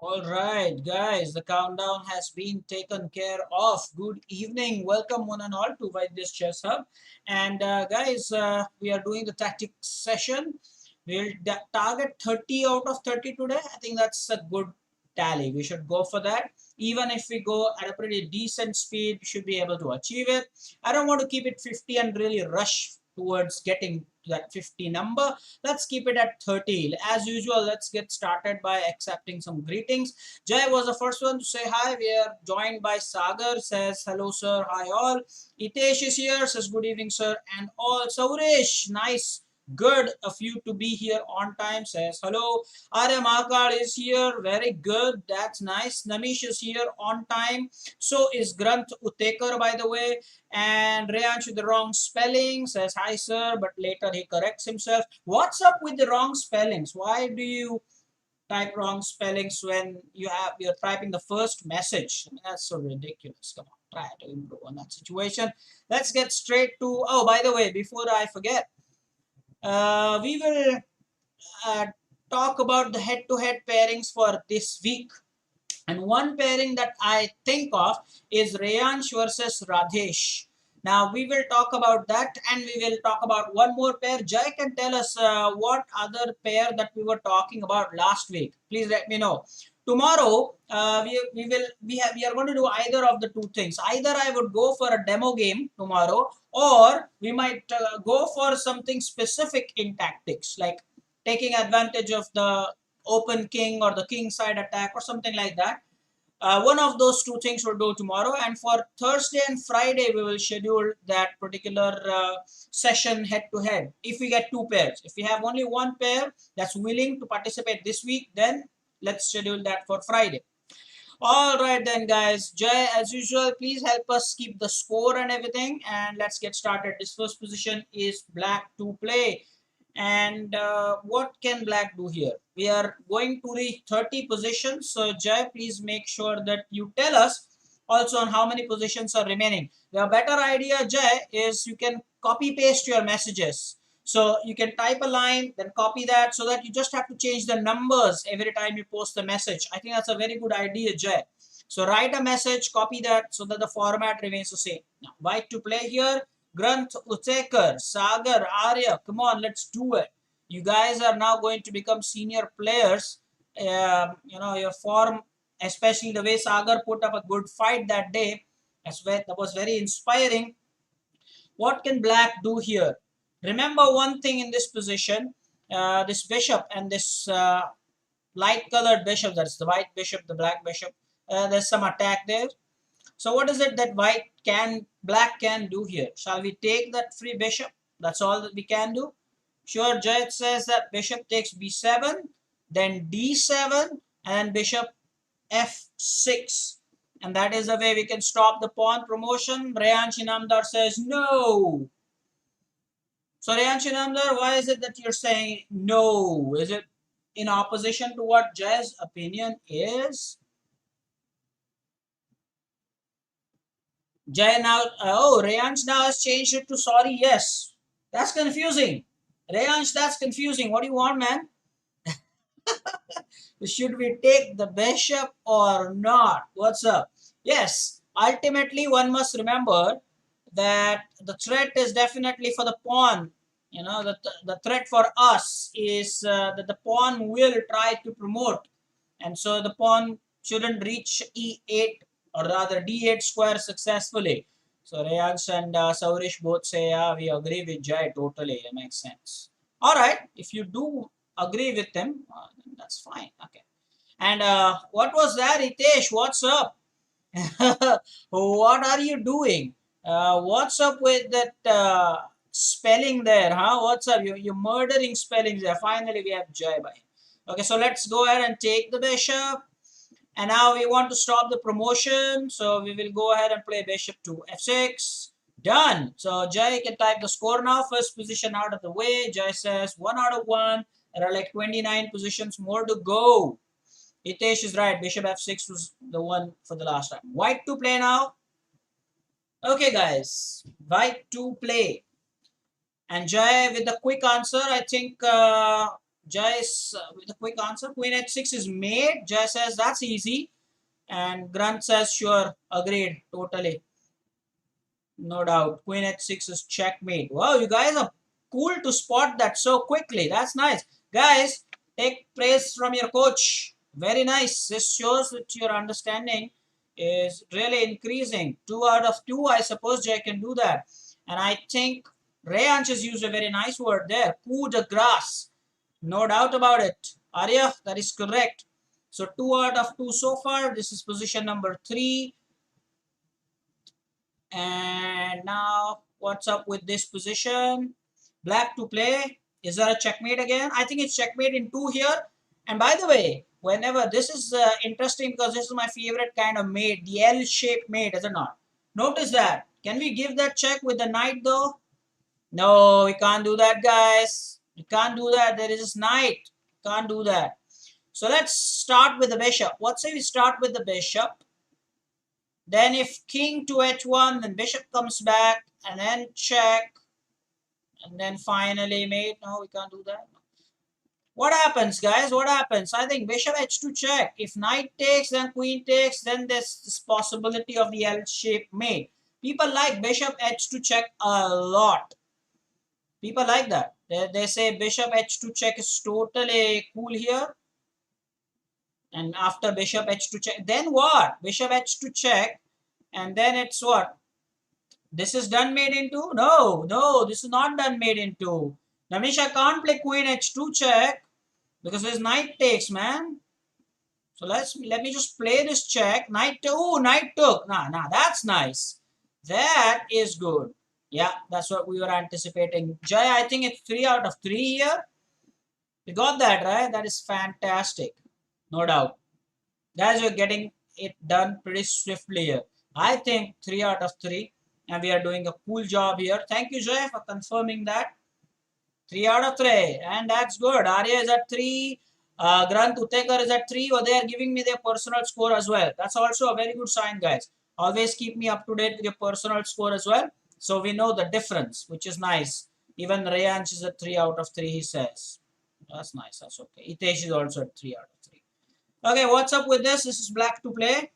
All right, guys, the countdown has been taken care of. Good evening. Welcome, one and all, to Vaidya's Chess Hub. And, guys, we are doing the tactics session. We'll target 30 out of 30 today. I think that's a good tally. We should go for that. Even if we go at a pretty decent speed, we should be able to achieve it. I don't want to keep it 50 and really rush towards getting to that 50 number. Let's keep it at 30. As usual, let's get started by accepting some greetings. Jay was the first one to say hi. We are joined by Sagar, says hello sir, hi all. Itesh is here, says good evening sir, and all. Saurish, nice, good of you to be here on time, says hello. Arya Mahakal is here, very good, that's nice. Namish is here on time. So is Granth Utekar, by the way. And Rayansh with the wrong spelling says hi sir, but later he corrects himself. What's up with the wrong spellings? Why do you type wrong spellings when you're typing the first message? I mean, that's so ridiculous. Come on, try to improve on that situation. Let's get straight to. Oh, by the way, before I forget, we will uh, talk about the head-to-head pairings for this week. And one pairing that I think of is Rayansh versus Radhesh. Now we will talk about that, and we will talk about one more pair. Jai can tell us what other pair that we were talking about last week. Please let me know. Tomorrow we are going to do either of the two things. Either I would go for a demo game tomorrow, or we might go for something specific in tactics, like taking advantage of the open king or the king side attack or something like that. One of those two things we'll do tomorrow, and for Thursday and Friday we will schedule that particular session head to head. If we get two pairs, if we have only one pair that's willing to participate this week, then let's schedule that for Friday. All right then, guys. Jay, as usual, please help us keep the score and everything, and let's get started. This first position is black to play. And what can black do here? We are going to reach 30 positions. So Jay, please make sure that you tell us also on how many positions are remaining. The better idea, Jay, is you can copy paste your messages. So you can type a line, then copy that, so that you just have to change the numbers every time you post the message. I think that's a very good idea, Jay. So write a message, copy that, so that the format remains the same. Now, white to play here. Granth, Utekar, Sagar, Arya, come on, let's do it. You guys are now going to become senior players. Your form, especially the way Sagar put up a good fight that day, that was very inspiring. What can black do here? Remember one thing in this position, this bishop and this light colored bishop, that's the white bishop, the black bishop, there's some attack there. So what is it that black can do here? Shall we take that free bishop? That's all that we can do. Sure, Jayat says that bishop takes b7, then d7, and bishop f6. And that is the way we can stop the pawn promotion. Rayan Shinamdar says no. So Rayan Shinamdar, why is it that you're saying no? Is it in opposition to what Jay's opinion is? Jay now, Rayansh now has changed it to sorry, yes. That's confusing. Rayansh, that's confusing. What do you want, man? Should we take the bishop or not? What's up? Yes, ultimately, one must remember that the threat is definitely for the pawn. You know, the threat for us is that the pawn will try to promote. And so the pawn shouldn't reach e8 or rather d8 square successfully. So Rayans and Saurish both say, yeah, we agree with Jai totally. It makes sense. All right, if you do agree with them, then that's fine. Okay. And what was that, Hitesh? What's up? What are you doing? What's up with that spelling there, huh? What's up? You're murdering spellings there. Finally, we have Jai by. Okay, so let's go ahead and take the bishop. And now we want to stop the promotion. So we will go ahead and play bishop to f6. Done. So Jai can type the score now. First position out of the way. Jai says 1 out of 1. There are like 29 positions more to go. Hitesh is right. Bishop f6 was the one for the last time. White to play now. Okay, guys. White to play. And Jai with the quick answer. I think Jai with a quick answer. Queen h6 is mate. Jai says that's easy. And Grant says sure, agreed, totally. No doubt. Queen h6 is checkmate. Wow, you guys are cool to spot that so quickly. That's nice. Guys, take praise from your coach. Very nice. This shows that your understanding is really increasing. 2 out of 2, I suppose Jay can do that. And I think Rayansh has used a very nice word there. Coup de grace. No doubt about it. Arya, that is correct. So 2 out of 2 so far. This is position number 3. And now what's up with this position? Black to play. Is there a checkmate again? I think it's checkmate in 2 here. And by the way, whenever this is interesting because this is my favorite kind of mate, the L-shaped mate, is it not? Notice that. Can we give that check with the knight though? No, we can't do that, guys. We can't do that. There is this knight. Can't do that. So let's start with the bishop. What say we start with the bishop? Then if king to h1, then bishop comes back, and then check, and then finally mate. No, we can't do that. What happens, guys? What happens? I think bishop h2 check. If knight takes, then queen takes, then there's this possibility of the L-shaped mate. People like bishop h2 check a lot. People like that. They say bishop h2 check is totally cool here. And after bishop h2 check, then what? Bishop h2 check, and then it's what? This is done made into? No, no, this is not done made into. Namisha can't play queen h2 check because his knight takes, man. So let me just play this check. Knight, oh, knight took. Nah, that's nice. That is good. Yeah, that's what we were anticipating. Jay, I think it's 3 out of 3 here. You got that, right? That is fantastic. No doubt. Guys, you're getting it done pretty swiftly here. I think 3 out of 3. And we are doing a cool job here. Thank you, Jay, for confirming that. 3 out of 3. And that's good. Arya is at 3. Grant Utekar is at 3. Or they are giving me their personal score as well. That's also a very good sign, guys. Always keep me up to date with your personal score as well. So we know the difference, which is nice. Even Rayansh is at 3 out of 3, he says. That's nice. That's okay. Itesh is also at 3 out of 3. Okay, what's up with this? This is black to play.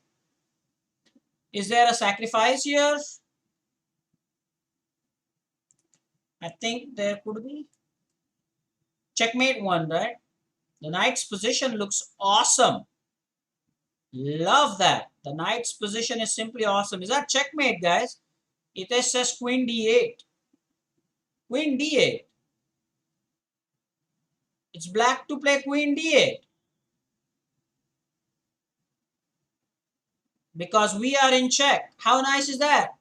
Is there a sacrifice here? I think there could be. Checkmate 1, right? The knight's position looks awesome. Love that. The knight's position is simply awesome. Is that checkmate, guys? It says queen d8. Queen d8. It's black to play queen d8. Because we are in check. How nice is that?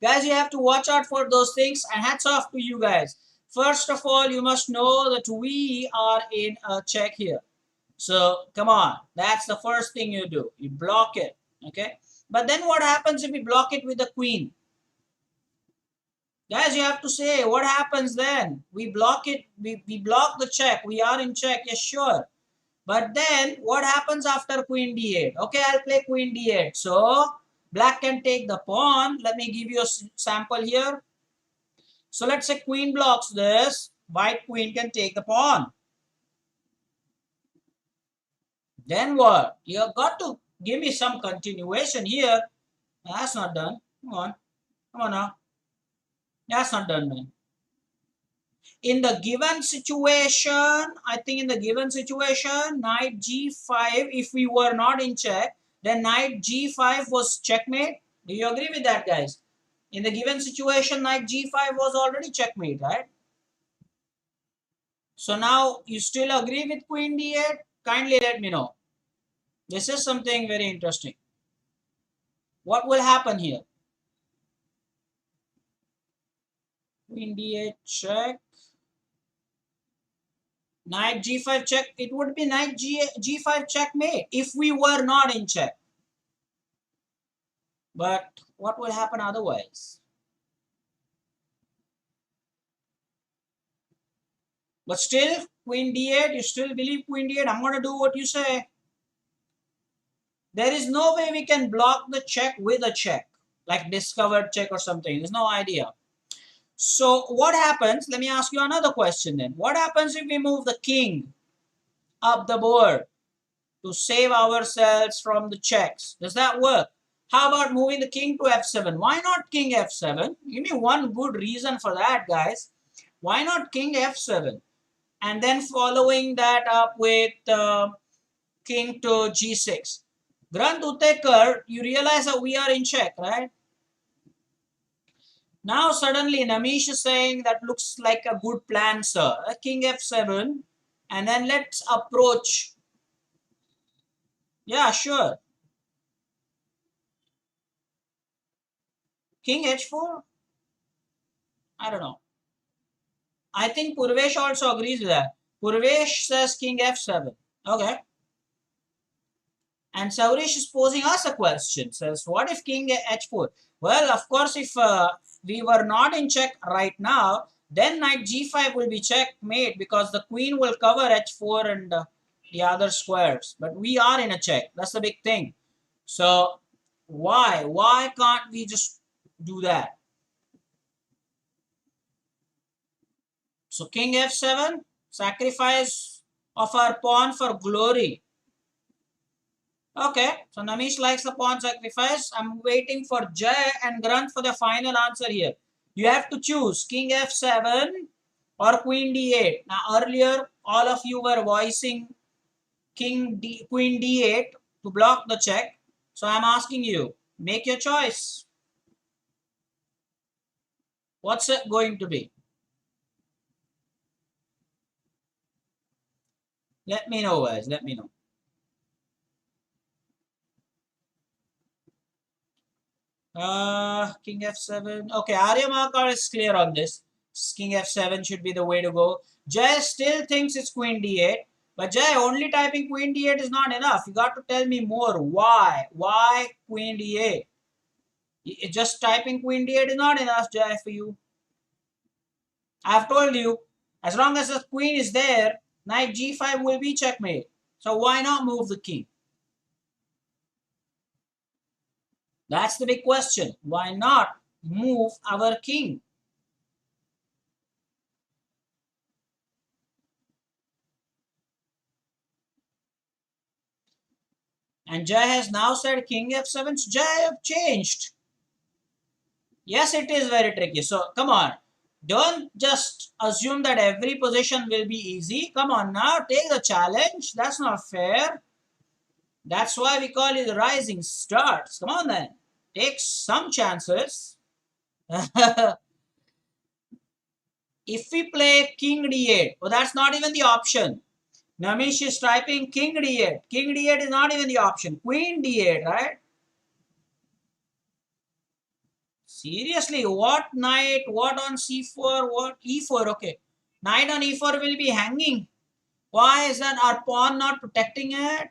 Guys, you have to watch out for those things, and hats off to you guys. First of all, you must know that we are in a check here. So come on, that's the first thing you do. You block it, okay? But then what happens if we block it with the queen? Guys, you have to say what happens then. We block it, we block the check. We are in check, yes, sure. But then what happens after queen d8? Okay, I'll play queen d8. So black can take the pawn. Let me give you a sample here. So let's say queen blocks this. White queen can take the pawn. Then what? You have got to give me some continuation here. That's not done. Come on. Come on now. That's not done, man. In the given situation, I think in the given situation, knight g5, if we were not in check, then knight g5 was checkmate. Do you agree with that, guys? In the given situation, knight g5 was already checkmate, right? So now you still agree with queen d8? Kindly let me know. This is something very interesting. What will happen here? Queen d8 check. Knight g5 check. It would be knight g5 checkmate if we were not in check. But what will happen otherwise? But still, queen d8, you still believe queen d8. I'm going to do what you say. There is no way we can block the check with a check. Like discovered check or something. There's no idea. So what happens? Let me ask you another question then. What happens if we move the king up the board to save ourselves from the checks? Does that work? How about moving the king to f7? Why not king f7? Give me one good reason for that, guys. Why not king f7? And then following that up with king to g6. Grant Utekar, you realize that we are in check, right? Now suddenly Namish is saying that looks like a good plan, sir. King f7, and then let's approach. Yeah, sure. King h4? I don't know. I think Purvesh also agrees with that. Purvesh says king f7. Okay. And Saurish is posing us a question. Says, what if king h4? Well, of course, if we were not in check right now, then knight g5 will be checkmate because the queen will cover h4 and the other squares. But we are in a check. That's the big thing. So why? Why can't we just do that? So king f7, sacrifice of our pawn for glory. Okay, so Namish likes the pawn sacrifice. I'm waiting for Jay and Grant for the final answer here. You have to choose king f7 or queen d8. Now earlier, all of you were voicing queen d8 to block the check. So I'm asking you, make your choice. What's it going to be? Let me know, guys. Let me know. King f7. Okay, Arya Mahakar is clear on this. King f7 should be the way to go. Jay still thinks it's queen d8. But Jay, only typing queen d8 is not enough. You got to tell me more. Why? Why queen d8? Just typing queen d8 is not enough, Jay, for you. I've told you, as long as the queen is there, knight g5 will be checkmate. So why not move the king? That's the big question. Why not move our king? And Jay has now said king f7. So Jay have changed. Yes, it is very tricky. So come on. Don't just assume that every position will be easy. Come on now. Take the challenge. That's not fair. That's why we call it rising stars. Come on then. Take some chances. If we play king d8, well, that's not even the option. Namish is typing king d8. King d8 is not even the option. Queen d8, right? Seriously, what knight, what on c4, what e4, okay. Knight on e4 will be hanging. Why is that our pawn not protecting it?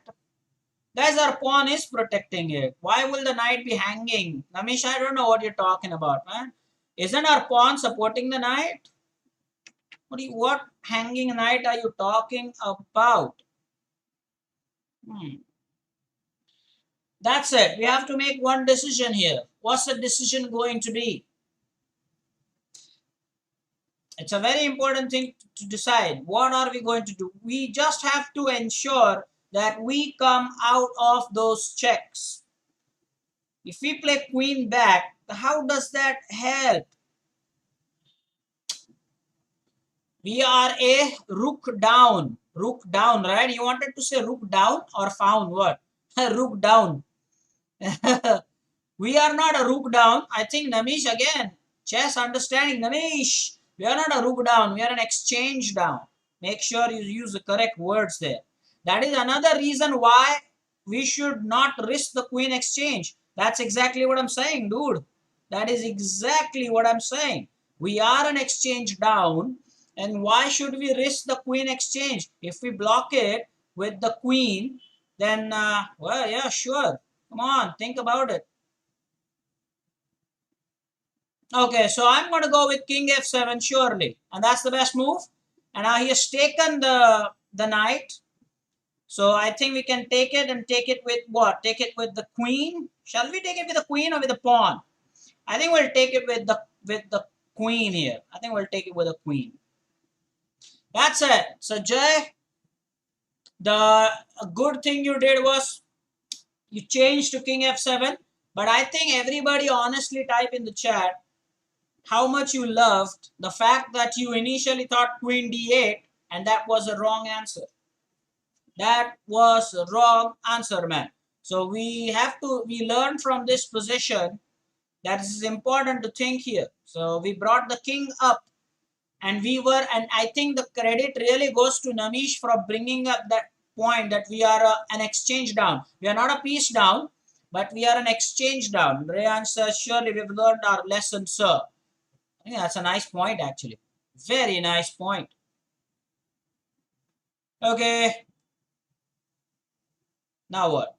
Guys, our pawn is protecting it. Why will the knight be hanging? Namish, I don't know what you're talking about, man. Isn't our pawn supporting the knight? What hanging knight are you talking about? That's it. We have to make one decision here. What's the decision going to be? It's a very important thing to decide. What are we going to do? We just have to ensure that we come out of those checks. If we play queen back, how does that help? We are a rook down. Rook down, right? You wanted to say rook down or found what? Rook down. We are not a rook down. I think Namish again. Chess understanding. Namish. We are not a rook down. We are an exchange down. Make sure you use the correct words there. That is another reason why we should not risk the queen exchange. That's exactly what I'm saying, dude. That is exactly what I'm saying. We are an exchange down. And why should we risk the queen exchange? If we block it with the queen, then, well, yeah, sure. Come on, think about it. Okay, so I'm going to go with king f7 surely. And that's the best move. And now he has taken the knight. So I think we can take it and take it with what? Take it with the queen. Shall we take it with the queen or with the pawn? I think we'll take it with the queen here. I think we'll take it with a queen. That's it. So Jay, the good thing you did was you changed to king f7. But I think everybody honestly type in the chat how much you loved the fact that you initially thought queen d8 and that was a wrong answer. That was a wrong answer, man. So we learn from this position that is important to think here. So we brought the king up and I think the credit really goes to Namish for bringing up that point that we are an exchange down. We are not a piece down, but we are an exchange down. Rayan says, surely we've learned our lesson, sir. I think that's a nice point, actually. Very nice point. Okay. Now what?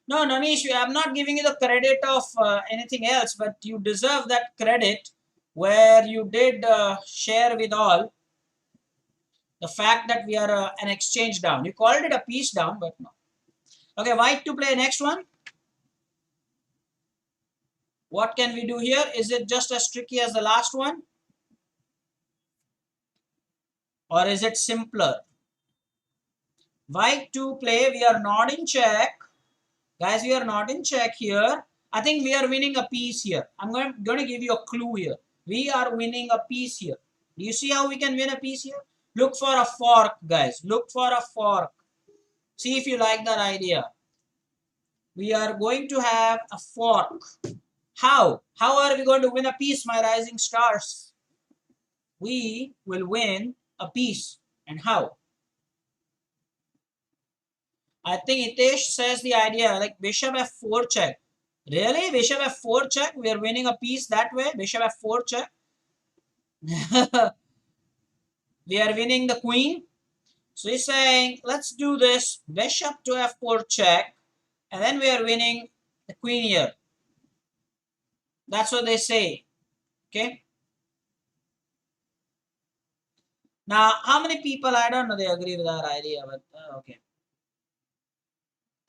No, Namish, I'm not giving you the credit of anything else, but you deserve that credit where you did share with all the fact that we are an exchange down. You called it a piece down, but no. Okay, white to play next one. What can we do here? Is it just as tricky as the last one? Or is it simpler? White to play, we are not in check. Guys, we are not in check here. I think we are winning a piece here. I'm going to give you a clue here. We are winning a piece here. Do you see how we can win a piece here? Look for a fork, guys. Look for a fork. See if you like that idea. We are going to have a fork. How? How are we going to win a piece, my rising stars? We will win a piece. And how? I think Itesh says the idea like bishop f4 check. Really? Bishop f4 check? We are winning a piece that way? Bishop f4 check? We are winning the queen. So he's saying, let's do this. Bishop to f4 check. And then we are winning the queen here. That's what they say. Okay. Now, how many people, I don't know, they agree with that idea, but okay.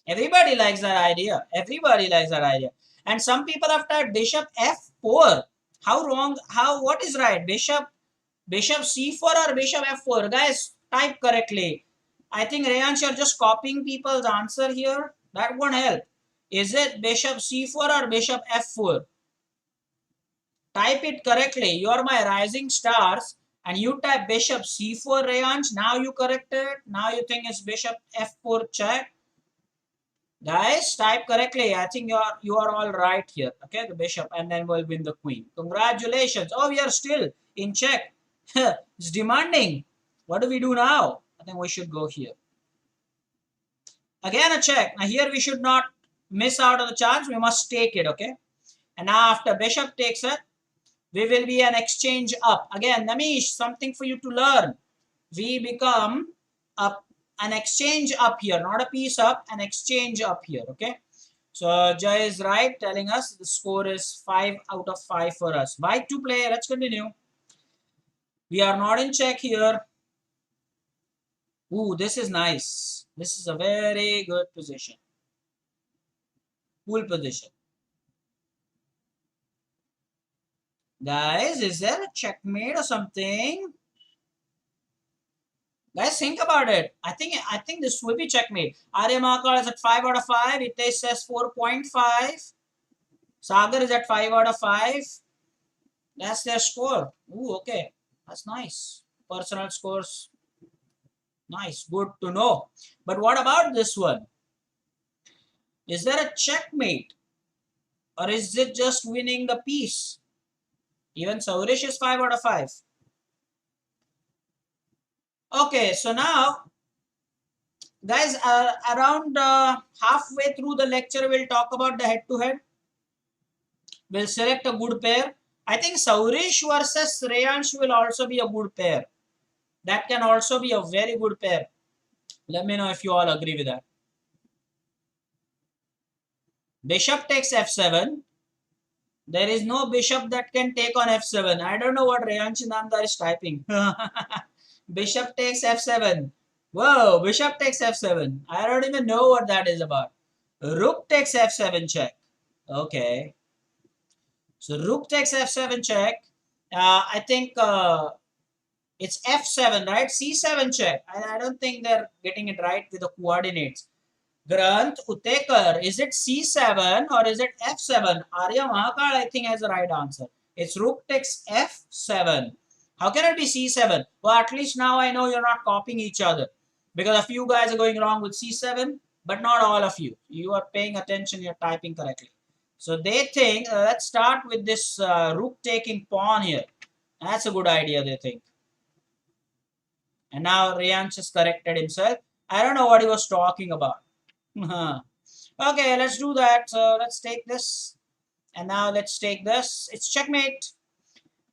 Everybody likes that idea. Everybody likes that idea. And some people have typed bishop f4. How wrong? What is right? Bishop c4 or bishop f4? Guys, type correctly. I think Rayansh, you're just copying people's answer here. That won't help. Is it bishop c4 or bishop f4? Type it correctly. You are my rising stars. And you type bishop c4, Rayansh. Now you corrected. Now you think it's bishop f4 check. Guys, type correctly. I think you are all right here. Okay, the bishop, and then we'll win the queen. Congratulations. Oh, we are still in check. It's demanding. What do we do now? I think we should go here. Again, a check. Now here we should not miss out on the chance. We must take it. Okay. And now after bishop takes it, we will be an exchange up. Again, Namish, something for you to learn. We become an exchange up here, not a piece up, an exchange up here. Okay. So Jay is right, telling us the score is 5 out of 5 for us. White to play. Let's continue. We are not in check here. Ooh, this is nice. This is a very good position. Cool position. Guys, is there a checkmate or something? Guys, think about it. I think this will be checkmate. Arya Mahakal is at 5 out of 5. Itesh says 4.5. Sagar is at 5 out of 5. That's their score. Ooh, okay. That's nice. Personal scores. Nice. Good to know. But what about this one? Is there a checkmate? Or is it just winning the piece? Even Saurish is 5 out of 5. Okay, so now, guys, around halfway through the lecture, we'll talk about the head-to-head. We'll select a good pair. I think Saurish versus Rayansh will also be a good pair. That can also be a very good pair. Let me know if you all agree with that. Bishop takes f7. There is no bishop that can take on f7. I don't know what Rayansh Namdar is typing. Bishop takes f7. Whoa, bishop takes f7. I don't even know what that is about. Rook takes f7 check. Okay. So rook takes f7 check. I think it's f7, right? c7 check. I don't think they're getting it right with the coordinates. Granth Utekar, is it c7 or is it f7? Arya Mahakal, I think, has the right answer. It's rook takes f7. How can it be c7? Well, at least now I know you're not copying each other, because a few guys are going wrong with c7, but not all of you. You are paying attention, you're typing correctly. So they think, let's start with this rook taking pawn here. That's a good idea, they think. And now Riyansh has corrected himself. I don't know what he was talking about. Okay, let's do that. So let's take this. And now let's take this. It's checkmate.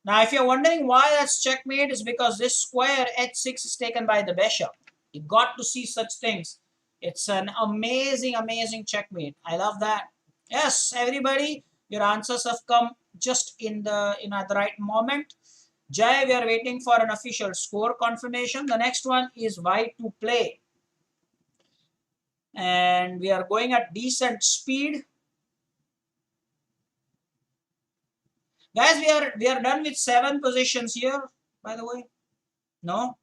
Now, if you're wondering why that's checkmate, is because this square h6 is taken by the bishop. You got to see such things. It's an amazing, amazing checkmate. I love that. Yes, everybody, your answers have come just at the right moment. Jai, we are waiting for an official score confirmation. The next one is white to play. And we are going at decent speed. Guys, we are done with 7 positions here, by the way. No?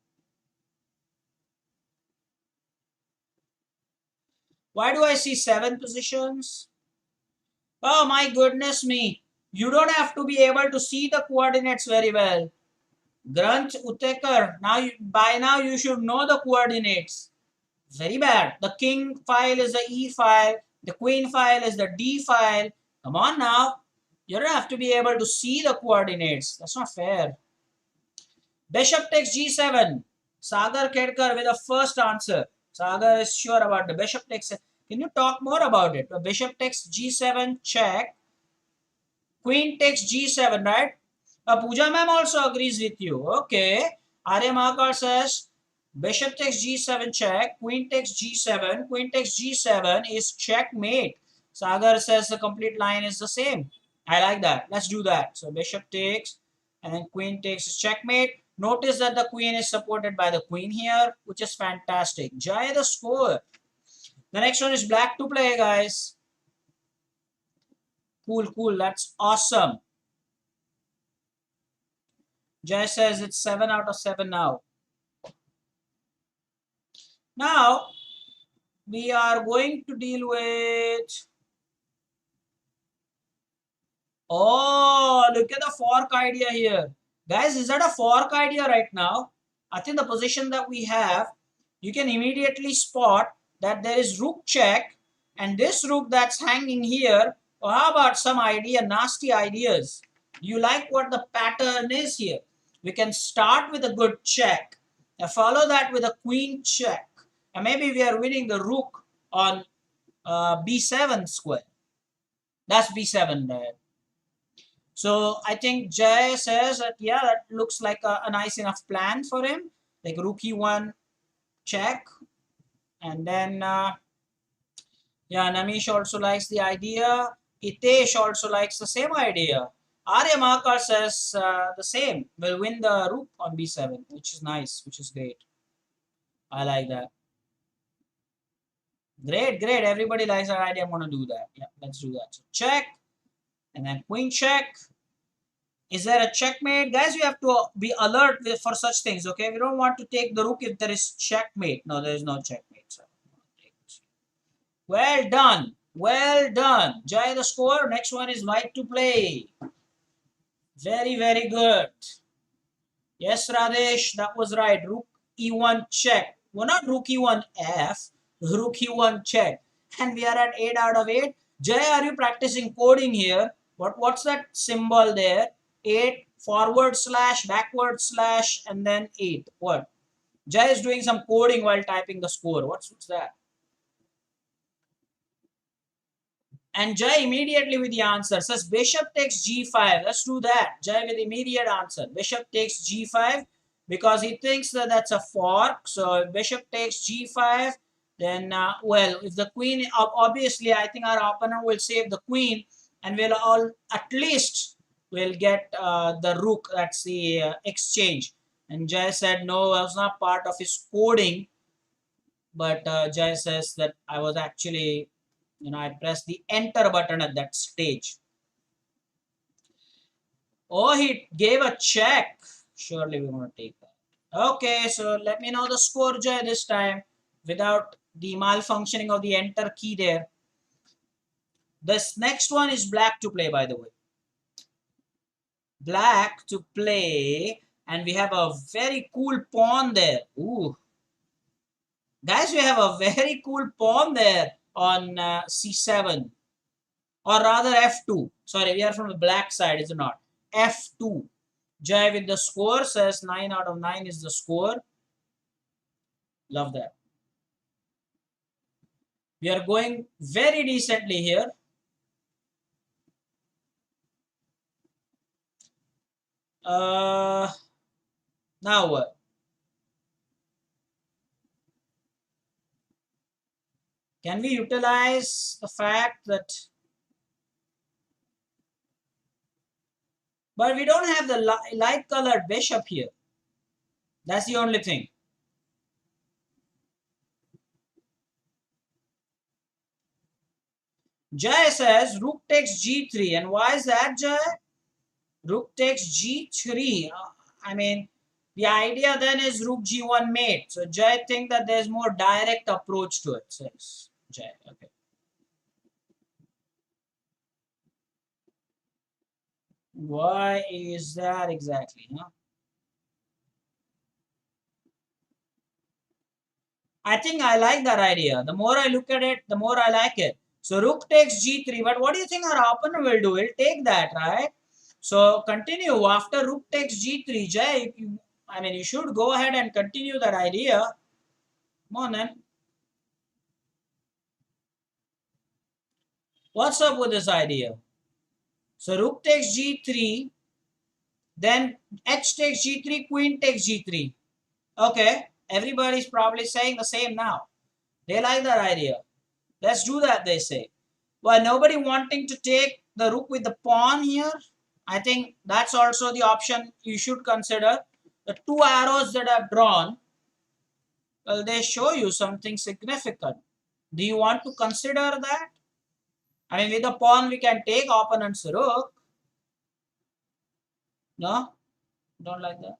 Why do I see 7 positions? Oh my goodness me. You don't have to be able to see the coordinates very well. Granth Utekar, by now you should know the coordinates. Very bad. The king file is the E file. The queen file is the D file. Come on now. You don't have to be able to see the coordinates. That's not fair. Bishop takes g7. Sagar Kedkar with the first answer. Sagar is sure about the bishop takes. Can you talk more about it? The bishop takes g7 check. Queen takes g7, right? Pooja ma'am also agrees with you. Okay. Arya Mahakal says bishop takes g7 check. Queen takes g7. Queen takes g7 is checkmate. Sagar says the complete line is the same. I like that. Let's do that. So bishop takes and then queen takes checkmate. Notice that the queen is supported by the queen here, which is fantastic. Jai the score. The next one is black to play, guys. Cool, cool. That's awesome. Jai says it's 7 out of 7 now. Now, we are going to deal with... Oh, look at the fork idea here. Guys, is that a fork idea right now? I think the position that we have, you can immediately spot that there is rook check, and this rook that's hanging here, or how about some idea, nasty ideas? You like what the pattern is here? We can start with a good check, and follow that with a queen check, and maybe we are winning the rook on b7 square. That's b7 there. So I think Jay says that, yeah, that looks like a nice enough plan for him. Like rook e1 check. And then, yeah, Namish also likes the idea. Hitesh also likes the same idea. Arya Mahakar says the same. Will win the rook on b7, which is nice, which is great. I like that. Great, great. Everybody likes that idea. I'm going to do that. Yeah, let's do that. So check. And then queen check. Is there a checkmate? Guys, you have to be alert for such things, okay? We don't want to take the rook if there is checkmate. No, there is no checkmate. So, well done. Well done. Jai the score. Next one is white to play. Very, very good. Yes, Radesh, that was right. Rook e1 check. Well, not rook e1 f. Rook e1 check. And we are at 8 out of 8. Jai, are you practicing coding here? What's that symbol there? 8 forward slash backward slash and then 8. What? Jai is doing some coding while typing the score. What's that? And Jai immediately with the answer says bishop takes g5. Let's do that. Jai with immediate answer. Bishop takes g5 because he thinks that that's a fork. So if bishop takes g5, then, well, if the queen, obviously, I think our opponent will save the queen and we'll all, at least, we'll get the rook. That's the exchange. And Jai said, no, I was not part of his coding. But Jai says that I was actually, I pressed the enter button at that stage. Oh, he gave a check. Surely we want to take that. Okay, so let me know the score, Jay, this time without the malfunctioning of the enter key there. This next one is black to play, by the way. Black to play, and we have a very cool pawn there. Ooh. Guys, we have a very cool pawn there on c7, or rather f2. Sorry, we are from the black side, is it not? F2. Jay with the score says 9 out of 9 is the score. Love that. We are going very decently here. Now what? Can we utilize the fact that, but we don't have the light colored bishop here. That's the only thing. Jay says rook takes g3, and why is that, Jay? Rook takes g3. I mean, the idea then is rook g1 mate. So Jay think that there's more direct approach to it. Says Jay. Okay. Why is that exactly? Huh? I think I like that idea. The more I look at it, the more I like it. So rook takes g3. But what do you think our opponent will do? He'll take that, right? So continue. After rook takes g3, Jay, I mean, you should go ahead and continue that idea. Come on then. What's up with this idea? So rook takes g3, then h takes g3, queen takes g3. Okay, everybody's probably saying the same now. They like that idea. Let's do that, they say. Well, nobody wanting to take the rook with the pawn here. I think that's also the option you should consider. The two arrows that I've drawn, well, they show you something significant. Do you want to consider that? I mean, with the pawn, we can take opponent's rook. No? Don't like that.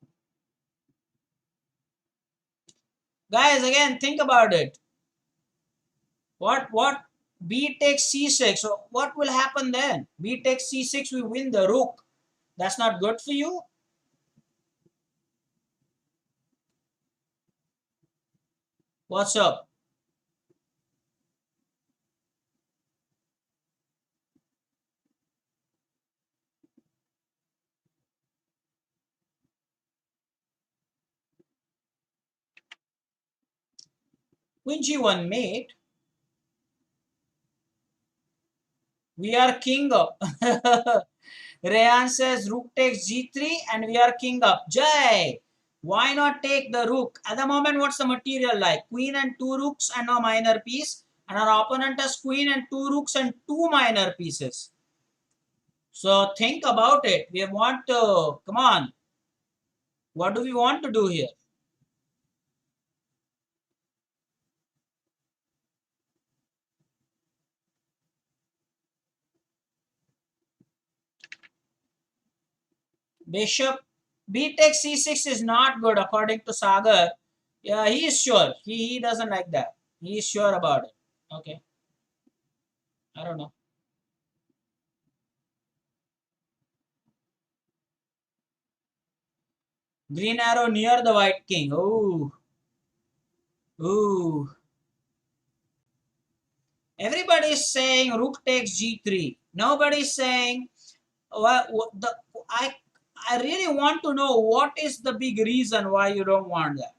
Guys, again, think about it. What? B takes c6. So what will happen then? B takes c6, we win the rook. That's not good for you? What's up? Queen g1 mate. We are king up. Rayan says rook takes g3 and we are king up. Jai, why not take the rook? At the moment, what's the material like? Queen and two rooks and a minor piece. And our opponent has queen and two rooks and two minor pieces. So think about it. We want to, come on. What do we want to do here? Bishop B takes c6 is not good according to Sagar. Yeah, he is sure. He doesn't like that. He is sure about it. Okay. I don't know. Green arrow near the white king. Ooh. Ooh. Everybody's saying rook takes g3. Nobody's saying what the I I really want to know what is the big reason why you don't want that.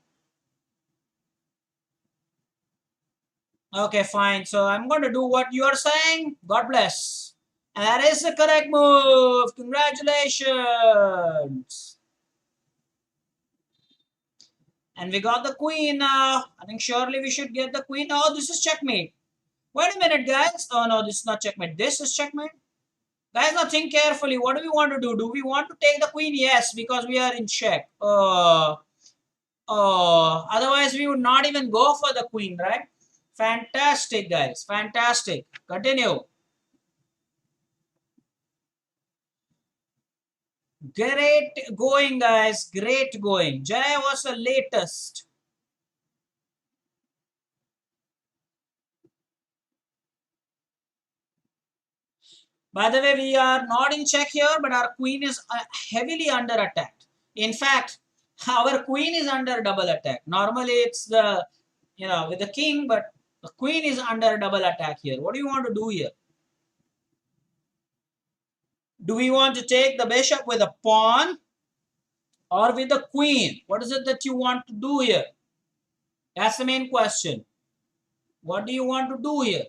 Okay, fine. So I'm going to do what you are saying. God bless. And that is the correct move. Congratulations. And we got the queen now. I think surely we should get the queen. Oh, this is checkmate. Wait a minute, guys. Oh, no, this is not checkmate. This is checkmate. Guys, now think carefully. What do we want to do? Do we want to take the queen? Yes, because we are in check. Otherwise we would not even go for the queen, right? Fantastic, guys. Fantastic. Continue. Great going, guys. Great going. Jay was the latest. By the way, we are not in check here, but our queen is heavily under attack. In fact, our queen is under double attack. Normally, it's the, with the king, but the queen is under double attack here. What do you want to do here? Do we want to take the bishop with a pawn or with the queen? What is it that you want to do here? That's the main question. What do you want to do here?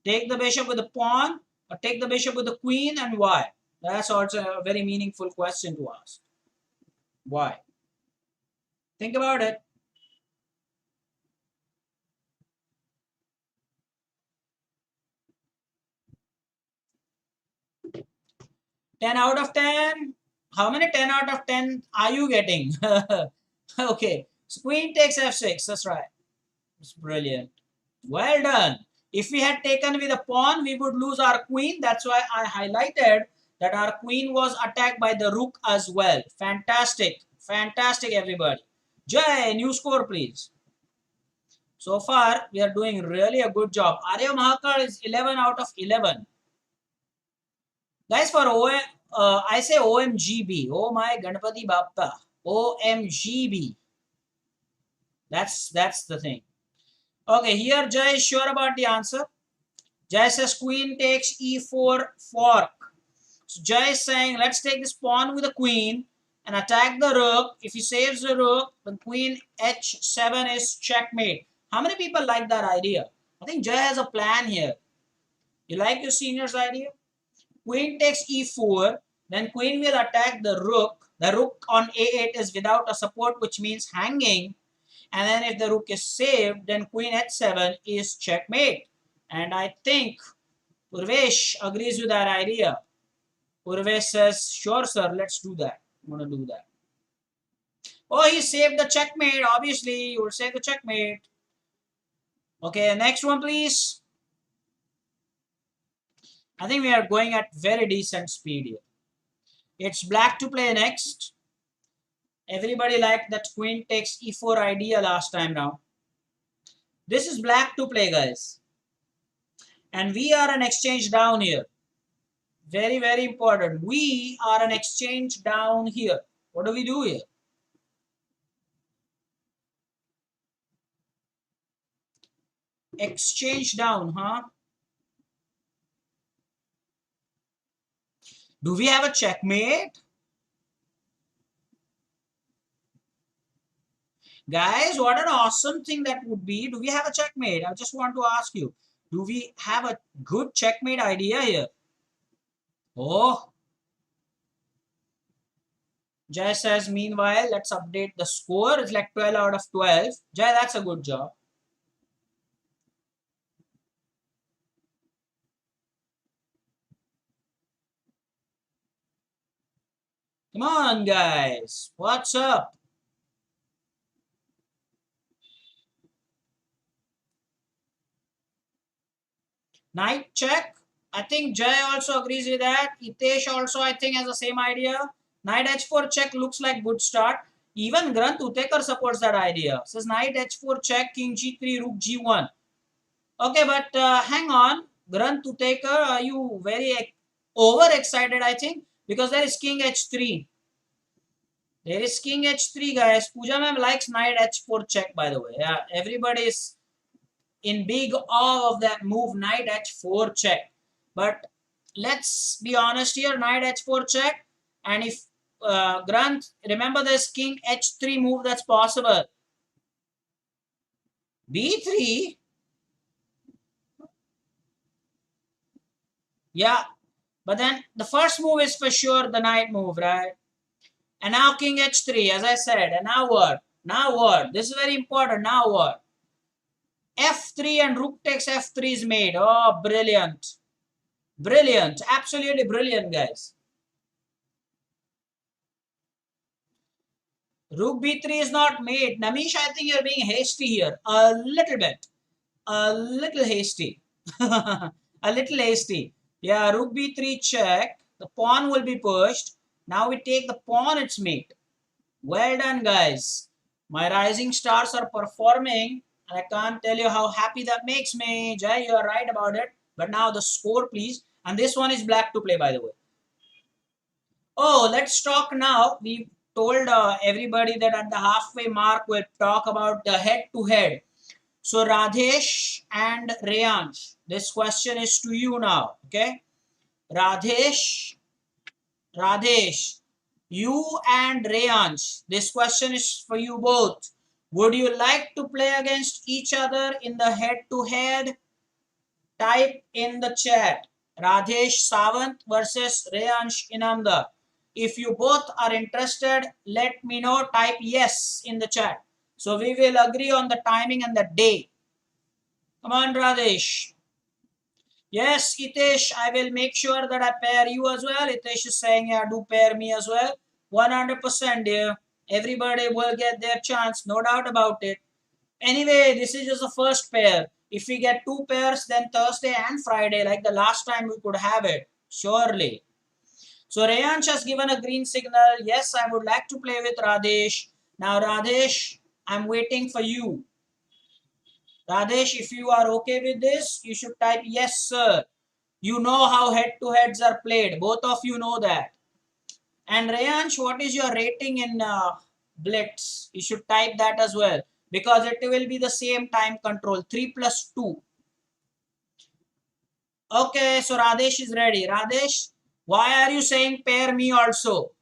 Take the bishop with the pawn or take the bishop with the queen, and why? That's also a very meaningful question to ask. Why? Think about it. 10 out of 10. How many 10 out of 10 are you getting? Okay. So queen takes f6. That's right. It's brilliant. Well done. If we had taken with a pawn, we would lose our queen. That's why I highlighted that our queen was attacked by the rook as well. Fantastic. Fantastic, everybody. Jay, new score, please. So far, we are doing really a good job. Arya Mahakar is 11 out of 11. Guys, for I say OMGB. Oh my Ganpati Bappa. OMGB. That's the thing. Okay, here Jay is sure about the answer. Jay says queen takes e4 fork. So Jay is saying let's take this pawn with the queen and attack the rook. If he saves the rook, then queen h7 is checkmate. How many people like that idea? I think Jay has a plan here. You like your senior's idea? Queen takes e4, then queen will attack the rook. The rook on a8 is without a support, which means hanging. And then if the rook is saved, then queen h7 is checkmate. And I think Purvesh agrees with that idea. Purvesh says, sure sir, let's do that. I'm going to do that. Oh, he saved the checkmate. Obviously, you will save the checkmate. Okay, next one please. I think we are going at very decent speed here. It's black to play next. Everybody liked that queen takes e4 idea last time now. This is black to play, guys. And we are an exchange down here. Very, very important. We are an exchange down here. What do we do here? Exchange down, huh? Do we have a checkmate? Guys, what an awesome thing that would be. Do we have a checkmate? I just want to ask you. Do we have a good checkmate idea here? Oh. Jay says, meanwhile, let's update the score. It's like 12 out of 12. Jay, that's a good job. Come on, guys. What's up? Knight check. I think Jay also agrees with that. Hitesh also, I think, has the same idea. Knight h4 check looks like good start. Even Granth Utekar supports that idea. Says knight h4 check, king g3, rook g1. Okay, but hang on. Granth Utekar, are you very overexcited, I think? Because there is king h3. There is king h3, guys. Pooja ma'am likes knight h4 check, by the way. Yeah, everybody is in big awe of that move, knight h4 check. But let's be honest here, knight h4 check. And if Granth, remember this king h3 move that's possible. b3. Yeah, but then the first move is for sure the knight move, right? And now king h3, as I said. And now what? Now what? This is very important. Now what? f3 and rook takes f3 is made. Oh, brilliant. Brilliant. Absolutely brilliant, guys. Rook b3 is not made. Namish, I think you're being hasty here. A little bit. A little hasty. A little hasty. Yeah, rook b3 check. The pawn will be pushed. Now we take the pawn its mate. Well done, guys. My rising stars are performing. I can't tell you how happy that makes me. Jay, you are right about it. But now the score, please. And this one is black to play, by the way. Oh, let's talk now. We told everybody that at the halfway mark we'll talk about the head-to-head. So Radhesh and Reyansh, this question is to you now. Okay, Radhesh, you and Reyansh, this question is for you both. Would you like to play against each other in the head-to-head? Type in the chat. Radhesh Sawant versus Reyansh Inamdar. If you both are interested, let me know. Type yes in the chat. So we will agree on the timing and the day. Come on, Radhesh. Yes, Itesh, I will make sure that I pair you as well. Itesh is saying, yeah, do pair me as well. 100%, dear. Everybody will get their chance, no doubt about it. Anyway, this is just the first pair. If we get two pairs, then Thursday and Friday, like the last time we could have it. Surely. So Reyansh has given a green signal. Yes, I would like to play with Radhesh. Now, Radhesh, I'm waiting for you. Radhesh, if you are okay with this, you should type yes, sir. You know how head-to-heads are played. Both of you know that. And Reyansh, what is your rating in Blitz? You should type that as well. Because it will be the same time control. 3 plus 2. Okay, so Radhesh is ready. Radhesh, why are you saying pair me also?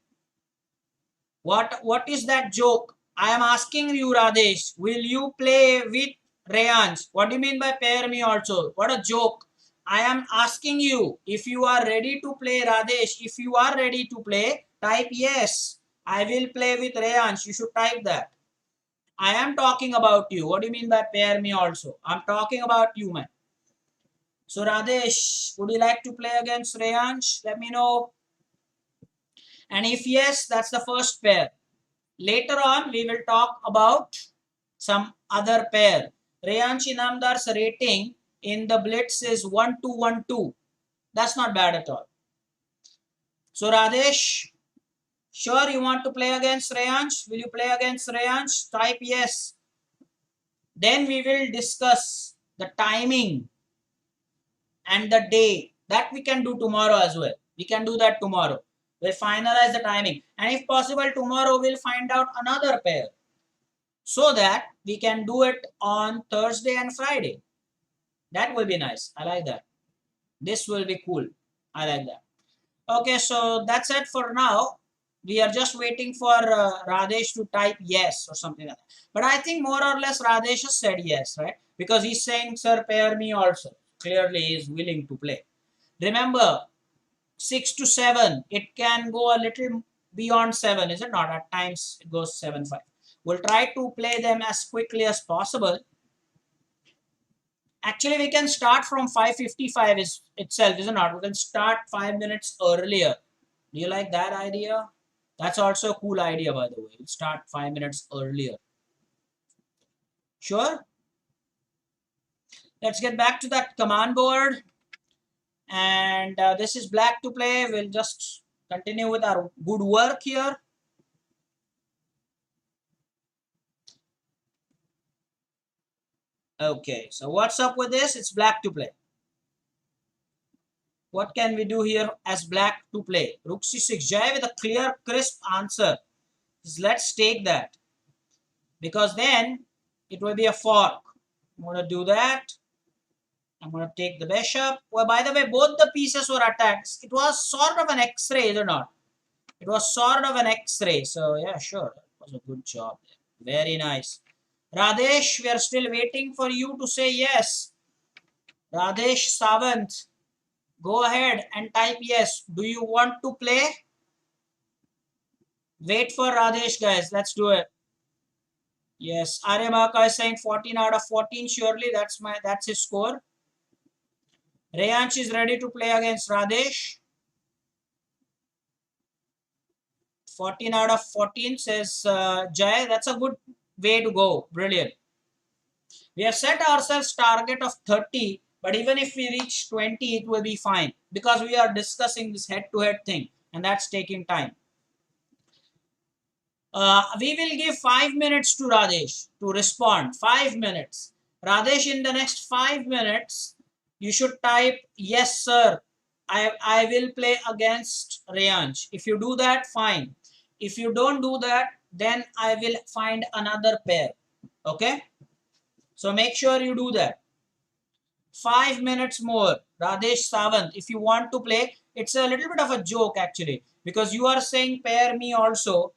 What is that joke? I am asking you, Radhesh. Will you play with Reyansh? What do you mean by pair me also? What a joke. I am asking you if you are ready to play, Radhesh. If you are ready to play, type yes. I will play with Reyansh. You should type that. I am talking about you. What do you mean by pair me also? I'm talking about you, man. So Radhesh, would you like to play against Reyansh? Let me know. And if yes, that's the first pair. Later on, we will talk about some other pair. Reyansh Inamdar's rating in the Blitz is 1212. That's not bad at all. So Radhesh, sure you want to play against Reyansh? Will you play against Reyansh? Type yes. Then we will discuss the timing and the day. That we can do tomorrow as well. We can do that tomorrow. We'll finalize the timing. And if possible, tomorrow we'll find out another pair so that we can do it on Thursday and Friday. That will be nice. I like that. This will be cool. I like that. Okay, so that's it for now. We are just waiting for Radesh to type yes or something like that. But I think more or less Radesh has said yes, right? Because he's saying, sir, pair me also. Clearly, he is willing to play. Remember, 6 to 7, it can go a little beyond 7, is it not? At times, it goes 7, 5. We'll try to play them as quickly as possible. Actually, we can start from 5:55 itself, isn't it? We can start 5 minutes earlier. Do you like that idea? That's also a cool idea, by the way. We'll start 5 minutes earlier. Sure? Let's get back to that command board. And this is black to play. We'll just continue with our good work here. Okay, so what's up with this? It's black to play. What can we do here as black to play? Rook c6, Jai with a clear, crisp answer. Let's take that. Because then it will be a fork. I'm going to do that. I'm going to take the bishop. Well, by the way, both the pieces were attacked. It was sort of an X-ray, is it not? It was sort of an X-ray. So, yeah, sure. That was a good job there. Very nice. Radhesh, we are still waiting for you to say yes. Radhesh Sawant, go ahead and type yes. Do you want to play? Wait for Radhesh, guys. Let's do it. Yes, Aryamaka is saying 14 out of 14. Surely that's his score. Reyansh is ready to play against Radhesh. 14 out of 14 says Jay. That's a good way to go. Brilliant. We have set ourselves target of 30, but even if we reach 20, it will be fine because we are discussing this head-to-head thing and that's taking time. We will give 5 minutes to Radesh to respond. 5 minutes. Radesh, in the next 5 minutes, you should type, yes, sir. I will play against Rayansh. If you do that, fine. If you don't do that, then I will find another pair. Okay? So make sure you do that. 5 minutes more. Radesh Sawant, if you want to play, it's a little bit of a joke actually, because you are saying pair me also.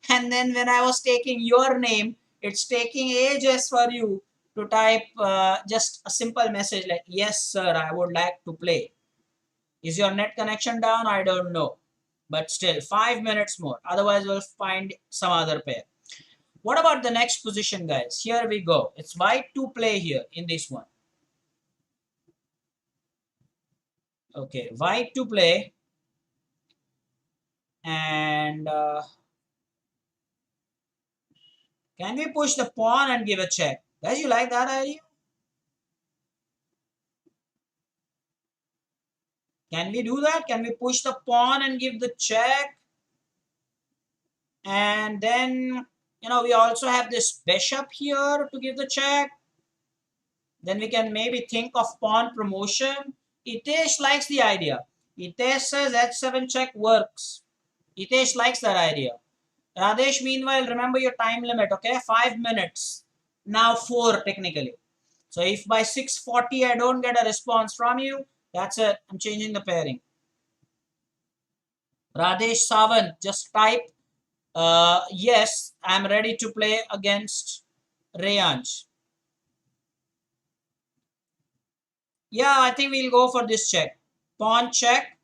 And then when I was taking your name, it's taking ages for you to type just a simple message like, yes, sir, I would like to play. Is your net connection down? I don't know. But still, 5 minutes more. Otherwise, we'll find some other pair. What about the next position, guys? Here we go. It's white to play here in this one. Okay, white to play. And can we push the pawn and give a check? Guys, you like that idea? Can we do that? Can we push the pawn and give the check? And then, we also have this bishop here to give the check. Then we can maybe think of pawn promotion. Itesh likes the idea. Itesh says h7 check works. Itesh likes that idea. Radesh, meanwhile, remember your time limit, okay? 5 minutes. Now 4 technically. So if by 6:40 I don't get a response from you, that's it. I'm changing the pairing. Radesh Sawant, just type, yes, I'm ready to play against Rayansh. Yeah, I think we'll go for this check. Pawn check.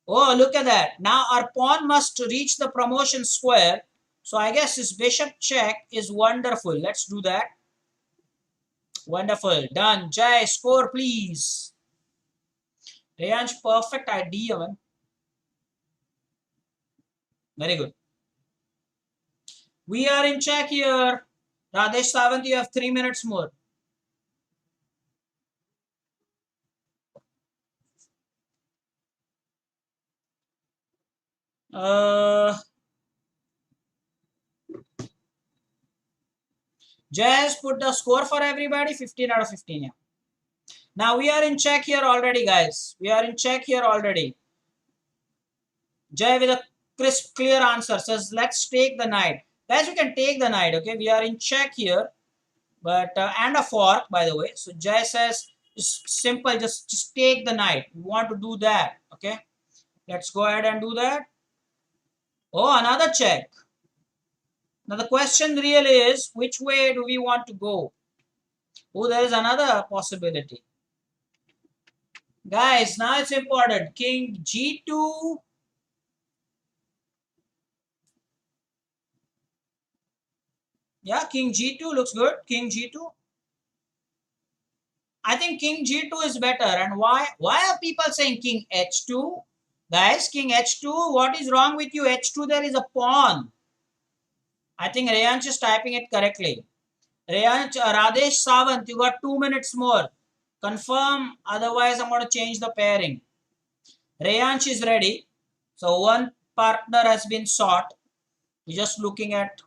Oh, look at that. Now our pawn must reach the promotion square. So I guess this bishop check is wonderful. Let's do that. Wonderful. Done. Jai, score please. Rayansh, perfect idea, man. Very good. We are in check here. Radesh Sawant, you have 3 minutes more. Jay has put the score for everybody, 15 out of 15. Yeah. Now we are in check here already, guys. We are in check here already. Jay with a crisp, clear answer says, let's take the knight. Guys, we can take the knight, okay? We are in check here. But, and a fork, by the way. So Jay says, it's simple, just take the knight. We want to do that, okay? Let's go ahead and do that. Oh, another check. Now the question really is, which way do we want to go? Oh, there is another possibility. Guys, now it's important. King G2. Yeah, King G2 looks good. King G2. I think King G2 is better. And why? Why are people saying King H2? Guys, King H2. What is wrong with you? H2, there is a pawn. I think Rayansh is typing it correctly. Rayansh, Radesh Sawant, you got 2 minutes more. Confirm, otherwise I'm going to change the pairing. Rayansh is ready. So one partner has been sought. We're just looking at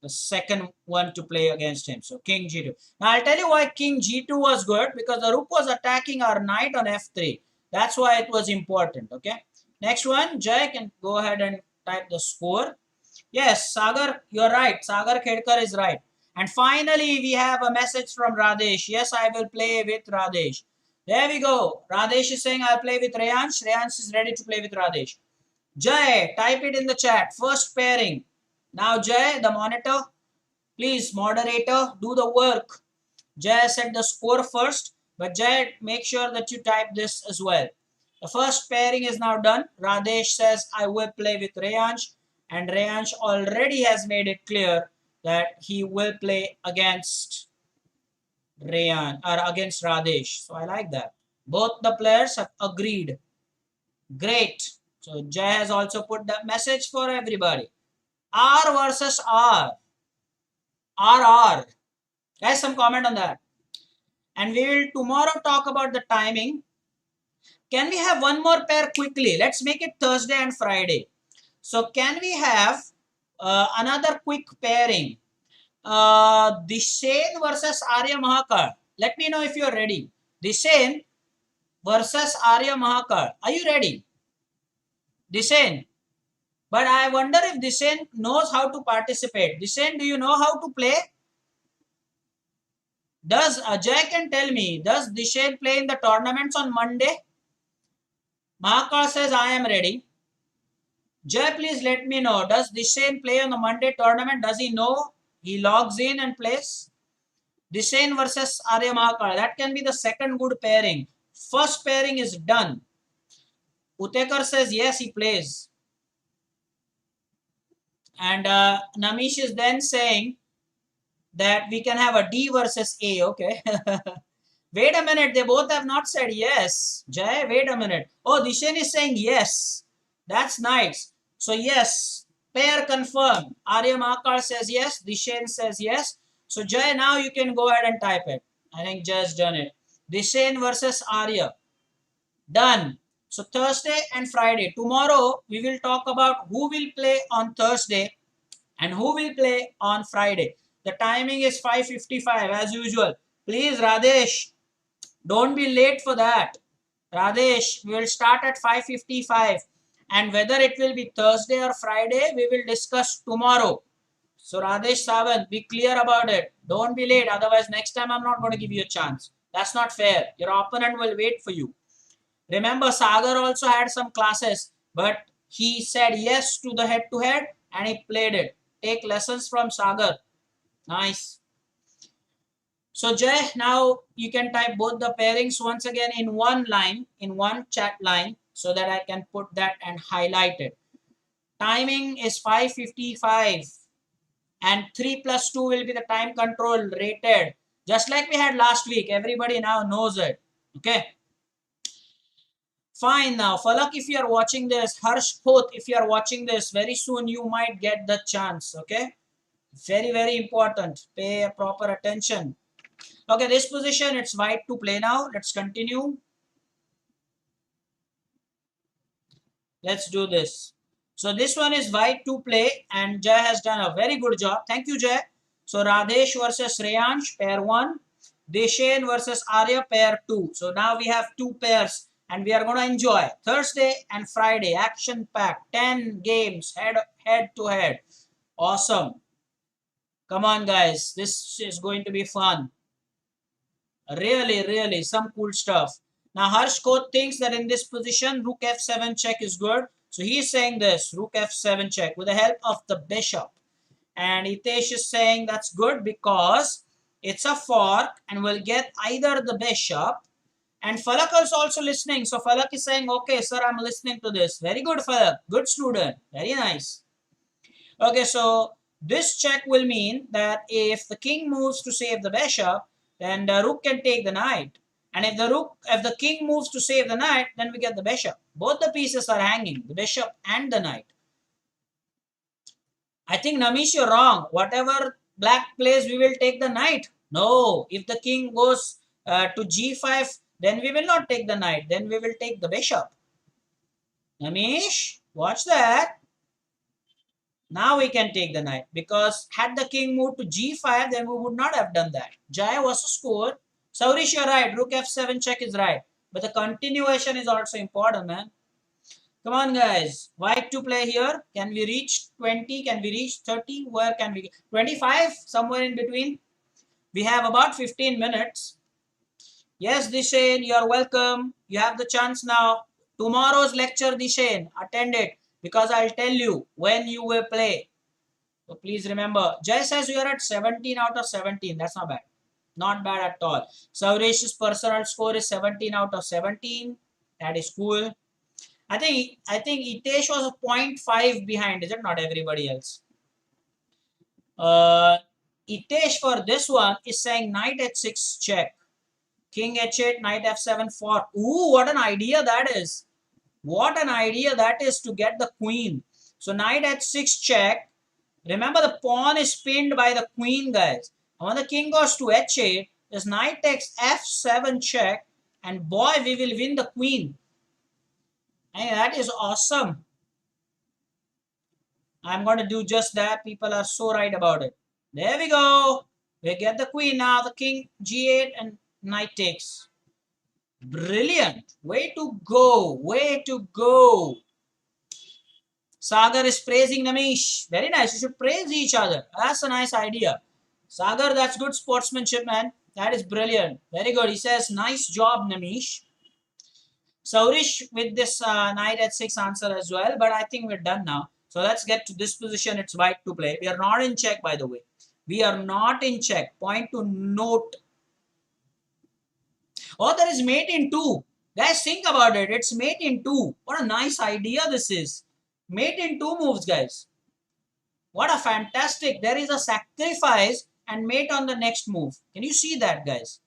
the second one to play against him. So King G2. Now I'll tell you why King G2 was good, because the rook was attacking our knight on F3. That's why it was important. Okay. Next one, Jay can go ahead and type the score. Yes, Sagar, you're right. Sagar Khedkar is right. And finally, we have a message from Radesh. Yes, I will play with Radesh. There we go. Radesh is saying I'll play with Rayansh. Rayansh is ready to play with Radesh. Jay, type it in the chat. First pairing. Now, Jay, the monitor, please, moderator, do the work. Jay said the score first, but Jay, make sure that you type this as well. The first pairing is now done. Radesh says, I will play with Rayansh, and Rayansh already has made it clear that he will play against Rayan or against Radesh. So I like that. Both the players have agreed. Great. So Jay has also put the message for everybody. R versus R. R. Guys, some comment on that. And we will tomorrow talk about the timing. Can we have one more pair quickly? Let's make it Thursday and Friday. So can we have another quick pairing? Dishen versus Arya Mahakal. Let me know if you are ready. Dishen versus Arya Mahakal. Are you ready? Dishen. But I wonder if Dishen knows how to participate. Dishen, do you know how to play? Does Ajay can tell me, does Dishen play in the tournaments on Monday? Mahakal says, I am ready. Jay, please let me know. Does Dishen play on the Monday tournament? Does he know? He logs in and plays. Dishen versus Arya Mahakal. That can be the second good pairing. First pairing is done. Utekar says, yes, he plays. And Namish is then saying that we can have a D versus A. Okay. Wait a minute. They both have not said yes. Jay, wait a minute. Oh, Dishen is saying yes. That's nice. So, yes. Pair confirmed. Arya Mahakal says yes. Dishen says yes. So, Jay, now you can go ahead and type it. I think Jay's done it. Dishen versus Arya. Done. So, Thursday and Friday. Tomorrow, we will talk about who will play on Thursday and who will play on Friday. The timing is 5:55 as usual. Please, Radesh, don't be late for that. Radesh, we will start at 5:55 and whether it will be Thursday or Friday, we will discuss tomorrow. So Radesh Sawant, be clear about it. Don't be late. Otherwise, next time I'm not going to give you a chance. That's not fair. Your opponent will wait for you. Remember, Sagar also had some classes, but he said yes to the head-to-head and he played it. Take lessons from Sagar. Nice. So Jay, now you can type both the pairings once again in one line, in one chat line, so that I can put that and highlight it. Timing is 5:55 and 3 plus 2 will be the time control rated. Just like we had last week, everybody now knows it. Okay. Fine now. Falak, if you are watching this, Harsh Khoth, if you are watching this, very soon you might get the chance. Okay. Very, very important. Pay proper attention. Okay, this position, it's white to play now. Let's continue. Let's do this. So this one is white to play and Jay has done a very good job. Thank you, Jay. So Radesh versus Reyansh, pair 1. Deshain versus Arya, pair 2. So now we have two pairs and we are going to enjoy Thursday and Friday. Action packed. 10 games head to head. Awesome. Come on, guys. This is going to be fun. Really, really, some cool stuff. Now, Harsh Koth thinks that in this position, Rook F7 check is good. So he's saying this, Rook F7 check with the help of the bishop. And Hitesh is saying that's good because it's a fork and we'll get either the bishop. And Falak is also listening. So Falak is saying, okay, sir, I'm listening to this. Very good, Falak. Good student. Very nice. Okay, so this check will mean that if the king moves to save the bishop, then the rook can take the knight. And if the king moves to save the knight, then we get the bishop. Both the pieces are hanging, the bishop and the knight. I think Namish, you're wrong. Whatever black plays, we will take the knight. No, if the king goes to g5, then we will not take the knight. Then we will take the bishop. Namish, watch that. Now we can take the knight because had the king moved to g5, then we would not have done that. Jaya was a score. Saurish, you're right. Rook f7 check is right. But the continuation is also important, man. Come on, guys. White to play here. Can we reach 20? Can we reach 30? Where can we? 25? Somewhere in between. We have about 15 minutes. Yes, Dishen, you're welcome. You have the chance now. Tomorrow's lecture, Dishen, attend it because I'll tell you when you will play. So please remember, Jay says you are at 17 out of 17. That's not bad. Not bad at all. Sauresh's personal score is 17 out of 17. That is cool. I think Itesh was a 0.5 behind, is it? Not everybody else. Itesh for this one is saying knight h6 check. King h8, knight f7 fork. Ooh, what an idea that is. What an idea that is to get the queen. So knight h6 check. Remember the pawn is pinned by the queen, guys. And when the king goes to h8, this knight takes f7 check. And boy, we will win the queen. And that is awesome. I'm going to do just that. People are so right about it. There we go. We get the queen now. The king g8 and knight takes. Brilliant. Way to go. Way to go. Sagar is praising Namish. Very nice. You should praise each other. That's a nice idea. Sagar, that's good sportsmanship, man. That is brilliant. Very good. He says, nice job, Namish. Saurish with this knight at 6 answer as well. But I think we're done now. So let's get to this position. It's white to play. We are not in check, by the way. We are not in check. Point to note. Oh, there is mate in 2. Guys, think about it. It's mate in 2. What a nice idea this is. Mate in 2 moves, guys. What a fantastic. There is a sacrifice and mate on the next move. Can you see that, guys?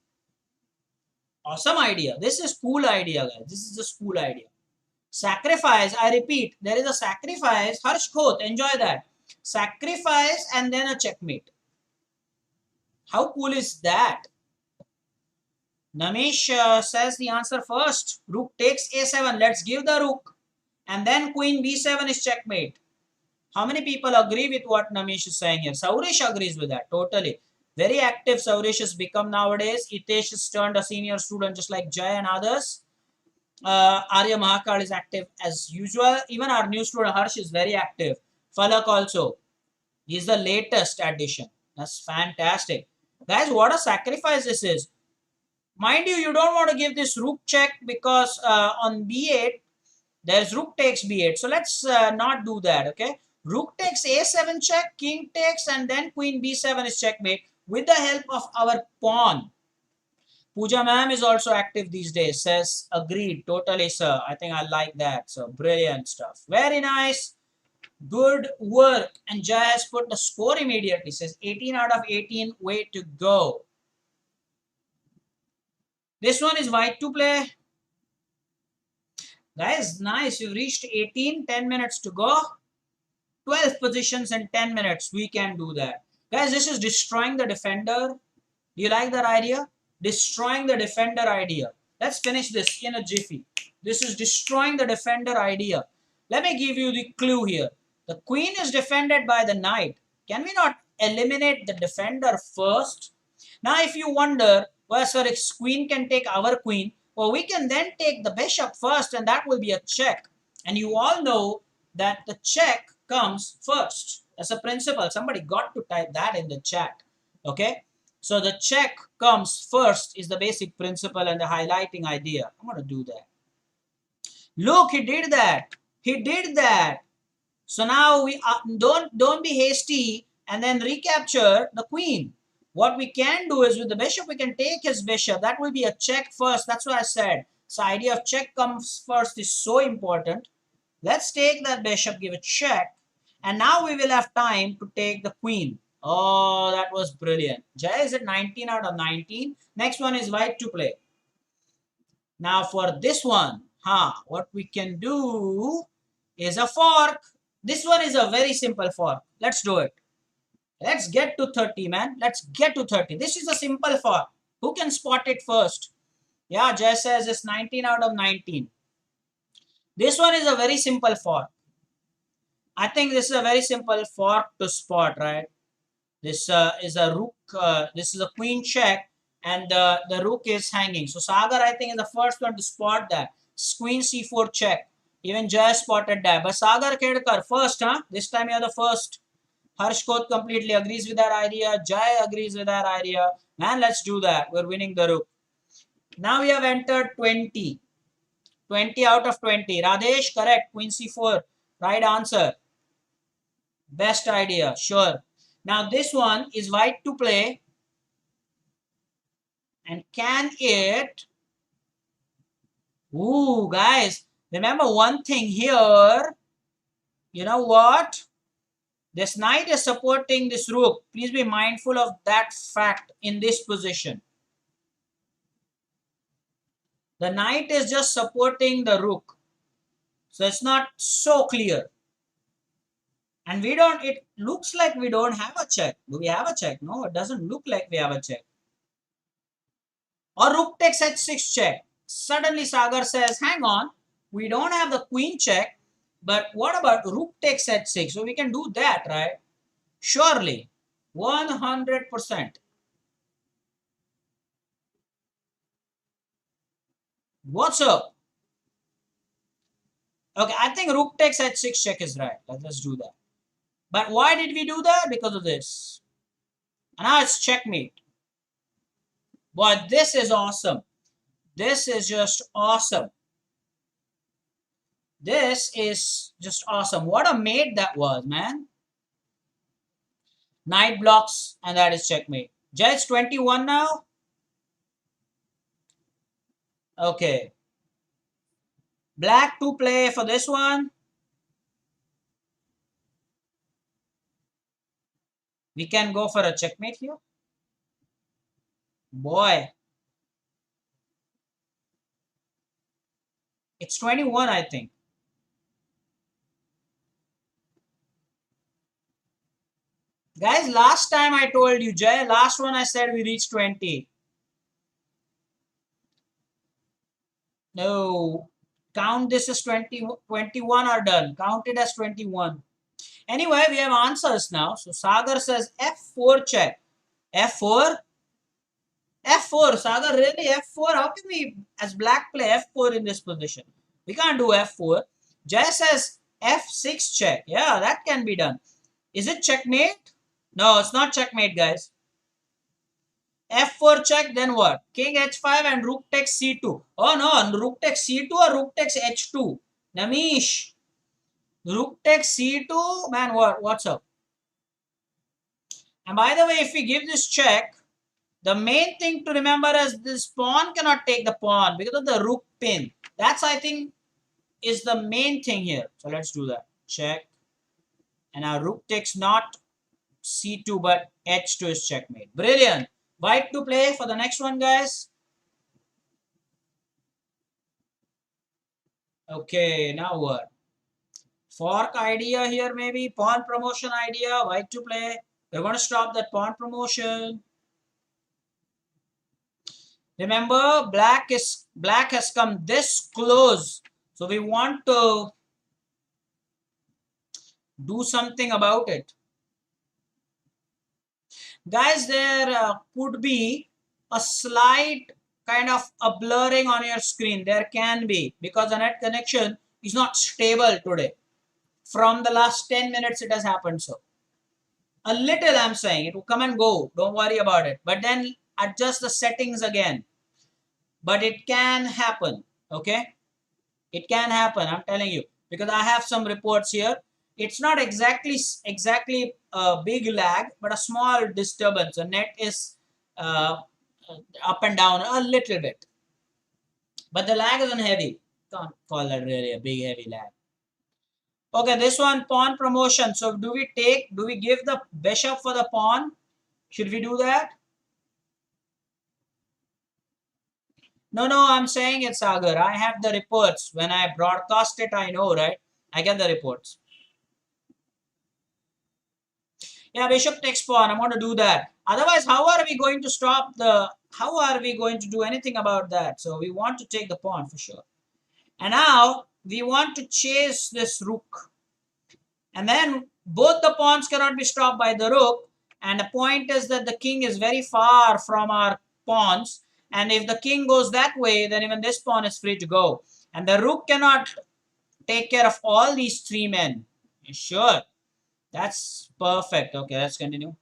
Awesome idea. This is cool idea, guys. This is just cool idea. Sacrifice, I repeat, there is a sacrifice. Harsh Khoth, enjoy that. Sacrifice and then a checkmate. How cool is that? Namish says the answer first. Rook takes a7. Let's give the rook. And then queen b7 is checkmate. How many people agree with what Namish is saying here? Saurish agrees with that, totally. Very active Saurish has become nowadays. Hitesh has turned a senior student just like Jay and others. Arya Mahakal is active as usual. Even our new student Harsh is very active. Falak also. He's the latest addition. That's fantastic. Guys, what a sacrifice this is. Mind you, you don't want to give this rook check because on b8, there's rook takes b8. So let's not do that, okay? Rook takes a7 check, king takes, and then queen b7 is checkmate with the help of our pawn. Pooja ma'am is also active these days, says agreed, totally sir. I think I like that. So brilliant stuff. Very nice. Good work. And Jai has put the score immediately. Says 18 out of 18. Way to go. This one is white to play. Guys, nice. You've reached 18. 10 minutes to go. 12 positions in 10 minutes. We can do that. Guys, this is destroying the defender. Do you like that idea? Destroying the defender idea. Let's finish this in a jiffy. This is destroying the defender idea. Let me give you the clue here. The queen is defended by the knight. Can we not eliminate the defender first? Now, if you wonder, well, sir, if queen can take our queen, well, we can then take the bishop first, and that will be a check. And you all know that the check comes first. That's a principle. Somebody got to type that in the chat. Okay? So the check comes first is the basic principle and the highlighting idea. I'm going to do that. Look, he did that. He did that. So now we don't be hasty and then recapture the queen. What we can do is with the bishop, we can take his bishop. That will be a check first. That's what I said. So idea of check comes first is so important. Let's take that bishop, give a check. And now we will have time to take the queen. Oh, that was brilliant. Jay is at 19 out of 19. Next one is white to play. Now for this one, what we can do is a fork. This one is a very simple fork. Let's do it. Let's get to 30, man. Let's get to 30. This is a simple fork. Who can spot it first? Yeah, Jay says it's 19 out of 19. This one is a very simple fork. I think this is a very simple fork to spot, right? This is a rook. This is a queen check, and the rook is hanging. So Sagar, I think, is the first one to spot that. Queen c4 check. Even Jay spotted that. But Sagar Kedkar first, huh? This time you're the first. Harsh Khoth completely agrees with that idea. Jay agrees with that idea. Man, let's do that. We're winning the rook. Now we have entered 20. 20 out of 20. Radhesh, correct. Queen c4. Right answer. Best idea. Sure. Now this one is white to play. And can it... Ooh, guys. Remember one thing here. You know what? This knight is supporting this rook. Please be mindful of that fact in this position. The knight is just supporting the rook. So it's not so clear. And it looks like we don't have a check. Do we have a check? No, it doesn't look like we have a check. Or rook takes h6 check. Suddenly Sagar says, hang on, we don't have the queen check. But what about rook takes h6? So we can do that, right? Surely. 100%. What's up? Okay, I think rook takes h6 check is right. Let's do that. But why did we do that? Because of this. And now it's checkmate. Boy, this is awesome. This is just awesome. This is just awesome. What a mate that was, man. Knight blocks, and that is checkmate. Judge 21 now. Okay. Black to play for this one. We can go for a checkmate here. Boy. It's 21, I think. Guys, last time I told you, Jay, last one I said we reached 20. No. Count this as 20, 21 are done. Count it as 21. Anyway, we have answers now. So Sagar says F4 check. F4? F4. Sagar, really? F4? How can we, as black, play F4 in this position? We can't do F4. Jay says F6 check. Yeah, that can be done. Is it checkmate? No, it's not checkmate, guys. F4 check, then what? King H5 and rook takes C2. Oh no, rook takes C2 or rook takes H2? Namish. Rook takes C2? Man, what's up? And by the way, if we give this check, the main thing to remember is this pawn cannot take the pawn because of the rook pin. That's, I think, is the main thing here. So let's do that. Check. And now rook takes not C2 but H2 is checkmate. Brilliant. White to play for the next one, guys. Okay, now what? Fork idea here maybe. Pawn promotion idea. White to play. We're going to stop that pawn promotion. Remember, black has come this close. So we want to do something about it. Guys, there could be a slight kind of a blurring on your screen. There can be, because the net connection is not stable today. From the last 10 minutes it has happened so. A little, I'm saying. It will come and go. Don't worry about it. But then adjust the settings again. But it can happen. Okay? It can happen, I'm telling you. Because I have some reports here. It's not exactly a big lag, but a small disturbance. The net is uh, up and down a little bit. But the lag isn't heavy. Can't call that really a big heavy lag. Okay, this one, pawn promotion. So do we give the bishop for the pawn? Should we do that? No, I'm saying it, Sagar. I have the reports. When I broadcast it, I know, right? I get the reports. Yeah, bishop takes pawn. I'm going to do that. Otherwise, how are we going to stop the... How are we going to do anything about that? So we want to take the pawn for sure. And now, we want to chase this rook. And then, both the pawns cannot be stopped by the rook. And the point is that the king is very far from our pawns. And if the king goes that way, then even this pawn is free to go. And the rook cannot take care of all these three men. Sure. That's perfect. Okay, let's continue.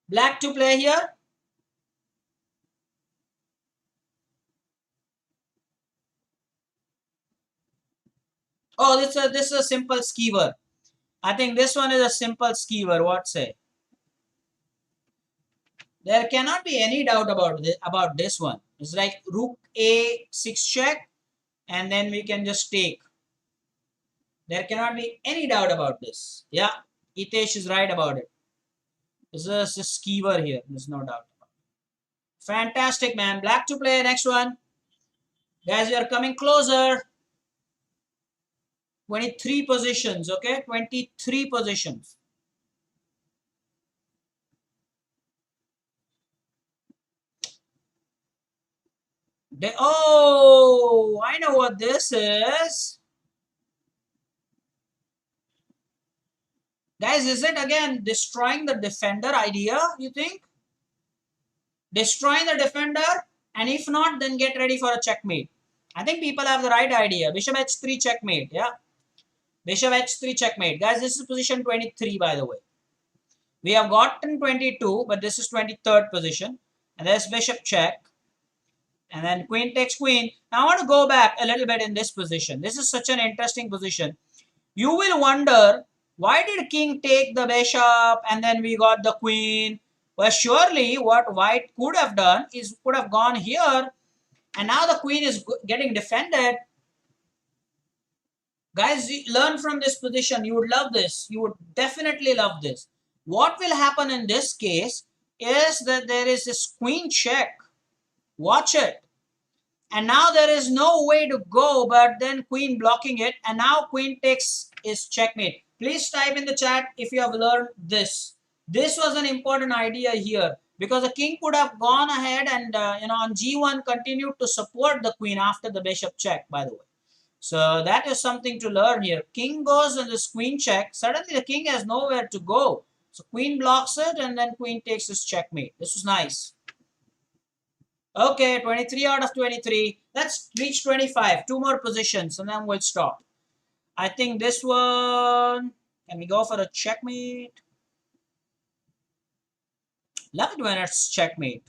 Black to play here. Oh, this is a simple skewer. I think this one is a simple skewer. What say? There cannot be any doubt about this one. It's like rook a6 check, and then we can just take. There cannot be any doubt about this. Yeah, Itesh is right about it. This is a skewer here. There's no doubt. Fantastic, man. Black to play. Next one. Guys, we are coming closer. 23 positions, okay? 23 positions. Oh, I know what this is. Guys, is it again destroying the defender idea, you think? Destroying the defender, and if not, then get ready for a checkmate. I think people have the right idea. Bishop h3 checkmate, yeah? Bishop h3 checkmate. Guys, this is position 23, by the way. We have gotten 22, but this is 23rd position. And there's bishop check. And then queen takes queen. Now I want to go back a little bit in this position. This is such an interesting position. You will wonder, why did king take the bishop and then we got the queen? Well, surely what white could have done is could have gone here, and now the queen is getting defended. Guys, learn from this position. You would love this. You would definitely love this. What will happen in this case is that there is this queen check. Watch it. And now there is no way to go but then queen blocking it. And now queen takes is checkmate. Please type in the chat if you have learned this. This was an important idea here, because the king could have gone ahead and on g1 continued to support the queen after the bishop check, by the way. So that is something to learn here. King goes and this queen check. Suddenly the king has nowhere to go. So queen blocks it and then queen takes his checkmate. This was nice. Okay, 23 out of 23. Let's reach 25. Two more positions and then we'll stop. I think this one, can we go for a checkmate? Love it when it's checkmate.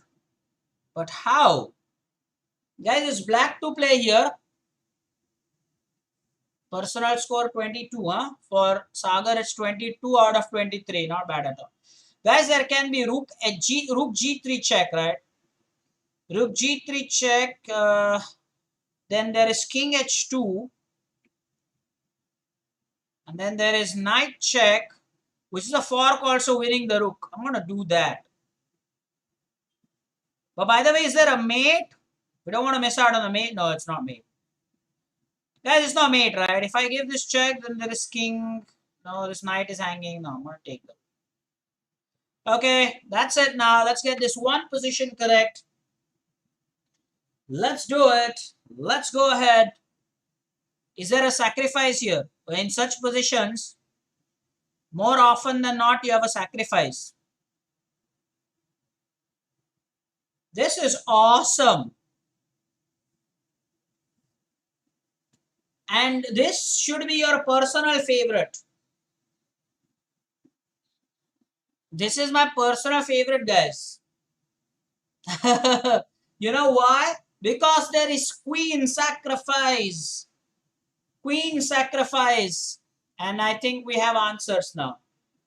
But how? Guys, it's black to play here. Personal score 22, huh? For Sagar, it's 22 out of 23. Not bad at all. Guys, there can be rook g3 check, right? Rook g3 check. Then there is king h2. And then there is knight check, which is a fork also winning the rook. I'm going to do that. But by the way, is there a mate? We don't want to miss out on the mate. No, it's not mate. Guys, it's not mate, right? If I give this check, then there is king. No, this knight is hanging. No, I'm going to take them. Okay, that's it now. Let's get this one position correct. Let's do it. Let's go ahead. Is there a sacrifice here? In such positions, more often than not, you have a sacrifice. This is awesome. And this should be your personal favorite. This is my personal favorite, guys. You know why? Because there is queen sacrifice. Queen sacrifice. And I think we have answers now.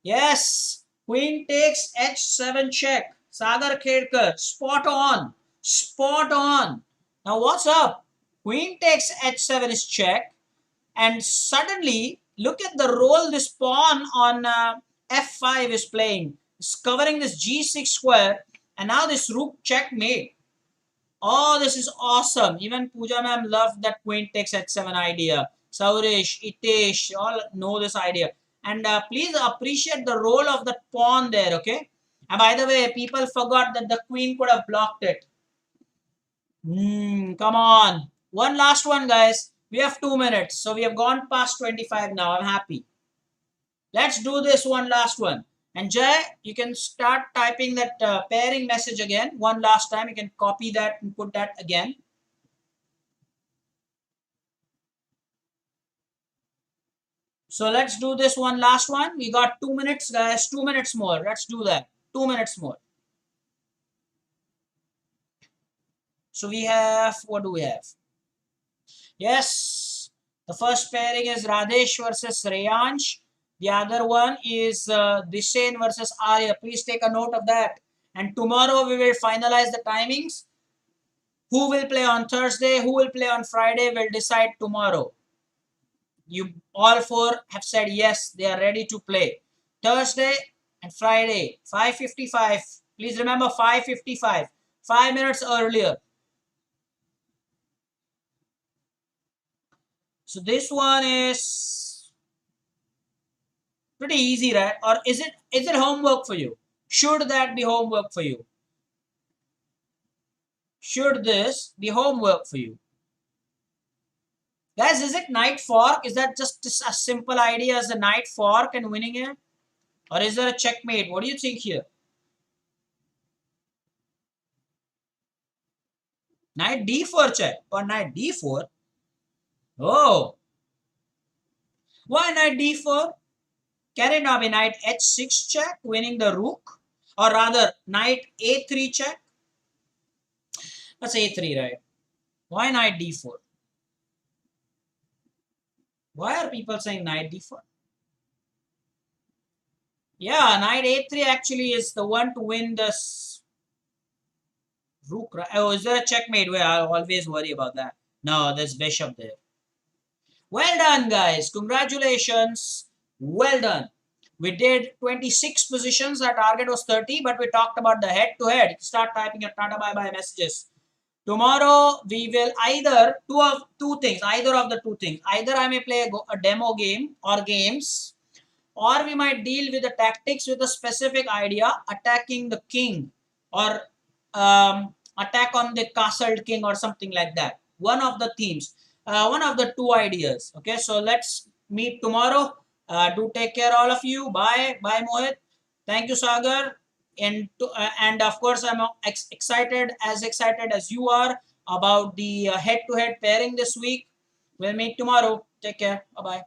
Yes. Queen takes h7 check. Sagar Khedkar. Spot on. Spot on. Now what's up? Queen takes h7 is check. And suddenly, look at the role this pawn on f5 is playing. It's covering this g6 square. And now this rook checkmate. Oh, this is awesome. Even Pooja ma'am loved that queen takes h7 idea. Saurish, Itish, all know this idea. And please appreciate the role of the pawn there, okay? And by the way, people forgot that the queen could have blocked it. Come on. One last one, guys. We have 2 minutes. So we have gone past 25 now. I'm happy. Let's do this one last one. And Jay, you can start typing that pairing message again. One last time. You can copy that and put that again. So let's do this one last one. We got 2 minutes, guys. 2 minutes more. Let's do that. 2 minutes more. So we have, what do we have? Yes, the first pairing is Radesh versus Reyansh. The other one is Dishen versus Arya. Please take a note of that. And tomorrow we will finalize the timings. Who will play on Thursday? Who will play on Friday? We'll decide tomorrow. You all four have said yes, they are ready to play. Thursday and Friday, 5:55. Please remember 5:55. 5 minutes earlier. So this one is pretty easy, right? Or is it homework for you? Should that be homework for you? should this be homework for you? Guys, is it knight fork? Is that just a simple idea as a knight fork and winning it? Or is there a checkmate? What do you think here? Knight d4 check or knight d4? Oh, why knight d4? Can it not be knight h6 check, winning the rook? Or rather, knight a3 check? That's a3, right? Why knight d4? Why are people saying knight d4? Yeah, knight a3 actually is the one to win this rook. Right? Oh, is there a checkmate? Where I always worry about that. No, there's bishop there. Well done, guys. Congratulations. Well done. We did 26 positions. Our target was 30, but we talked about the head-to-head. Start typing your Tata bye-bye messages. Tomorrow, we will either either of the two things. Either I may play a demo game or games, or we might deal with the tactics with a specific idea, attacking the king or attack on the castled king or something like that. One of the themes, one of the two ideas. Okay, so let's meet tomorrow. Do take care, all of you. Bye, bye, Mohit. Thank you, Sagar. And of course, I'm excited as you are about the head-to-head pairing this week. We'll meet tomorrow. Take care. Bye bye.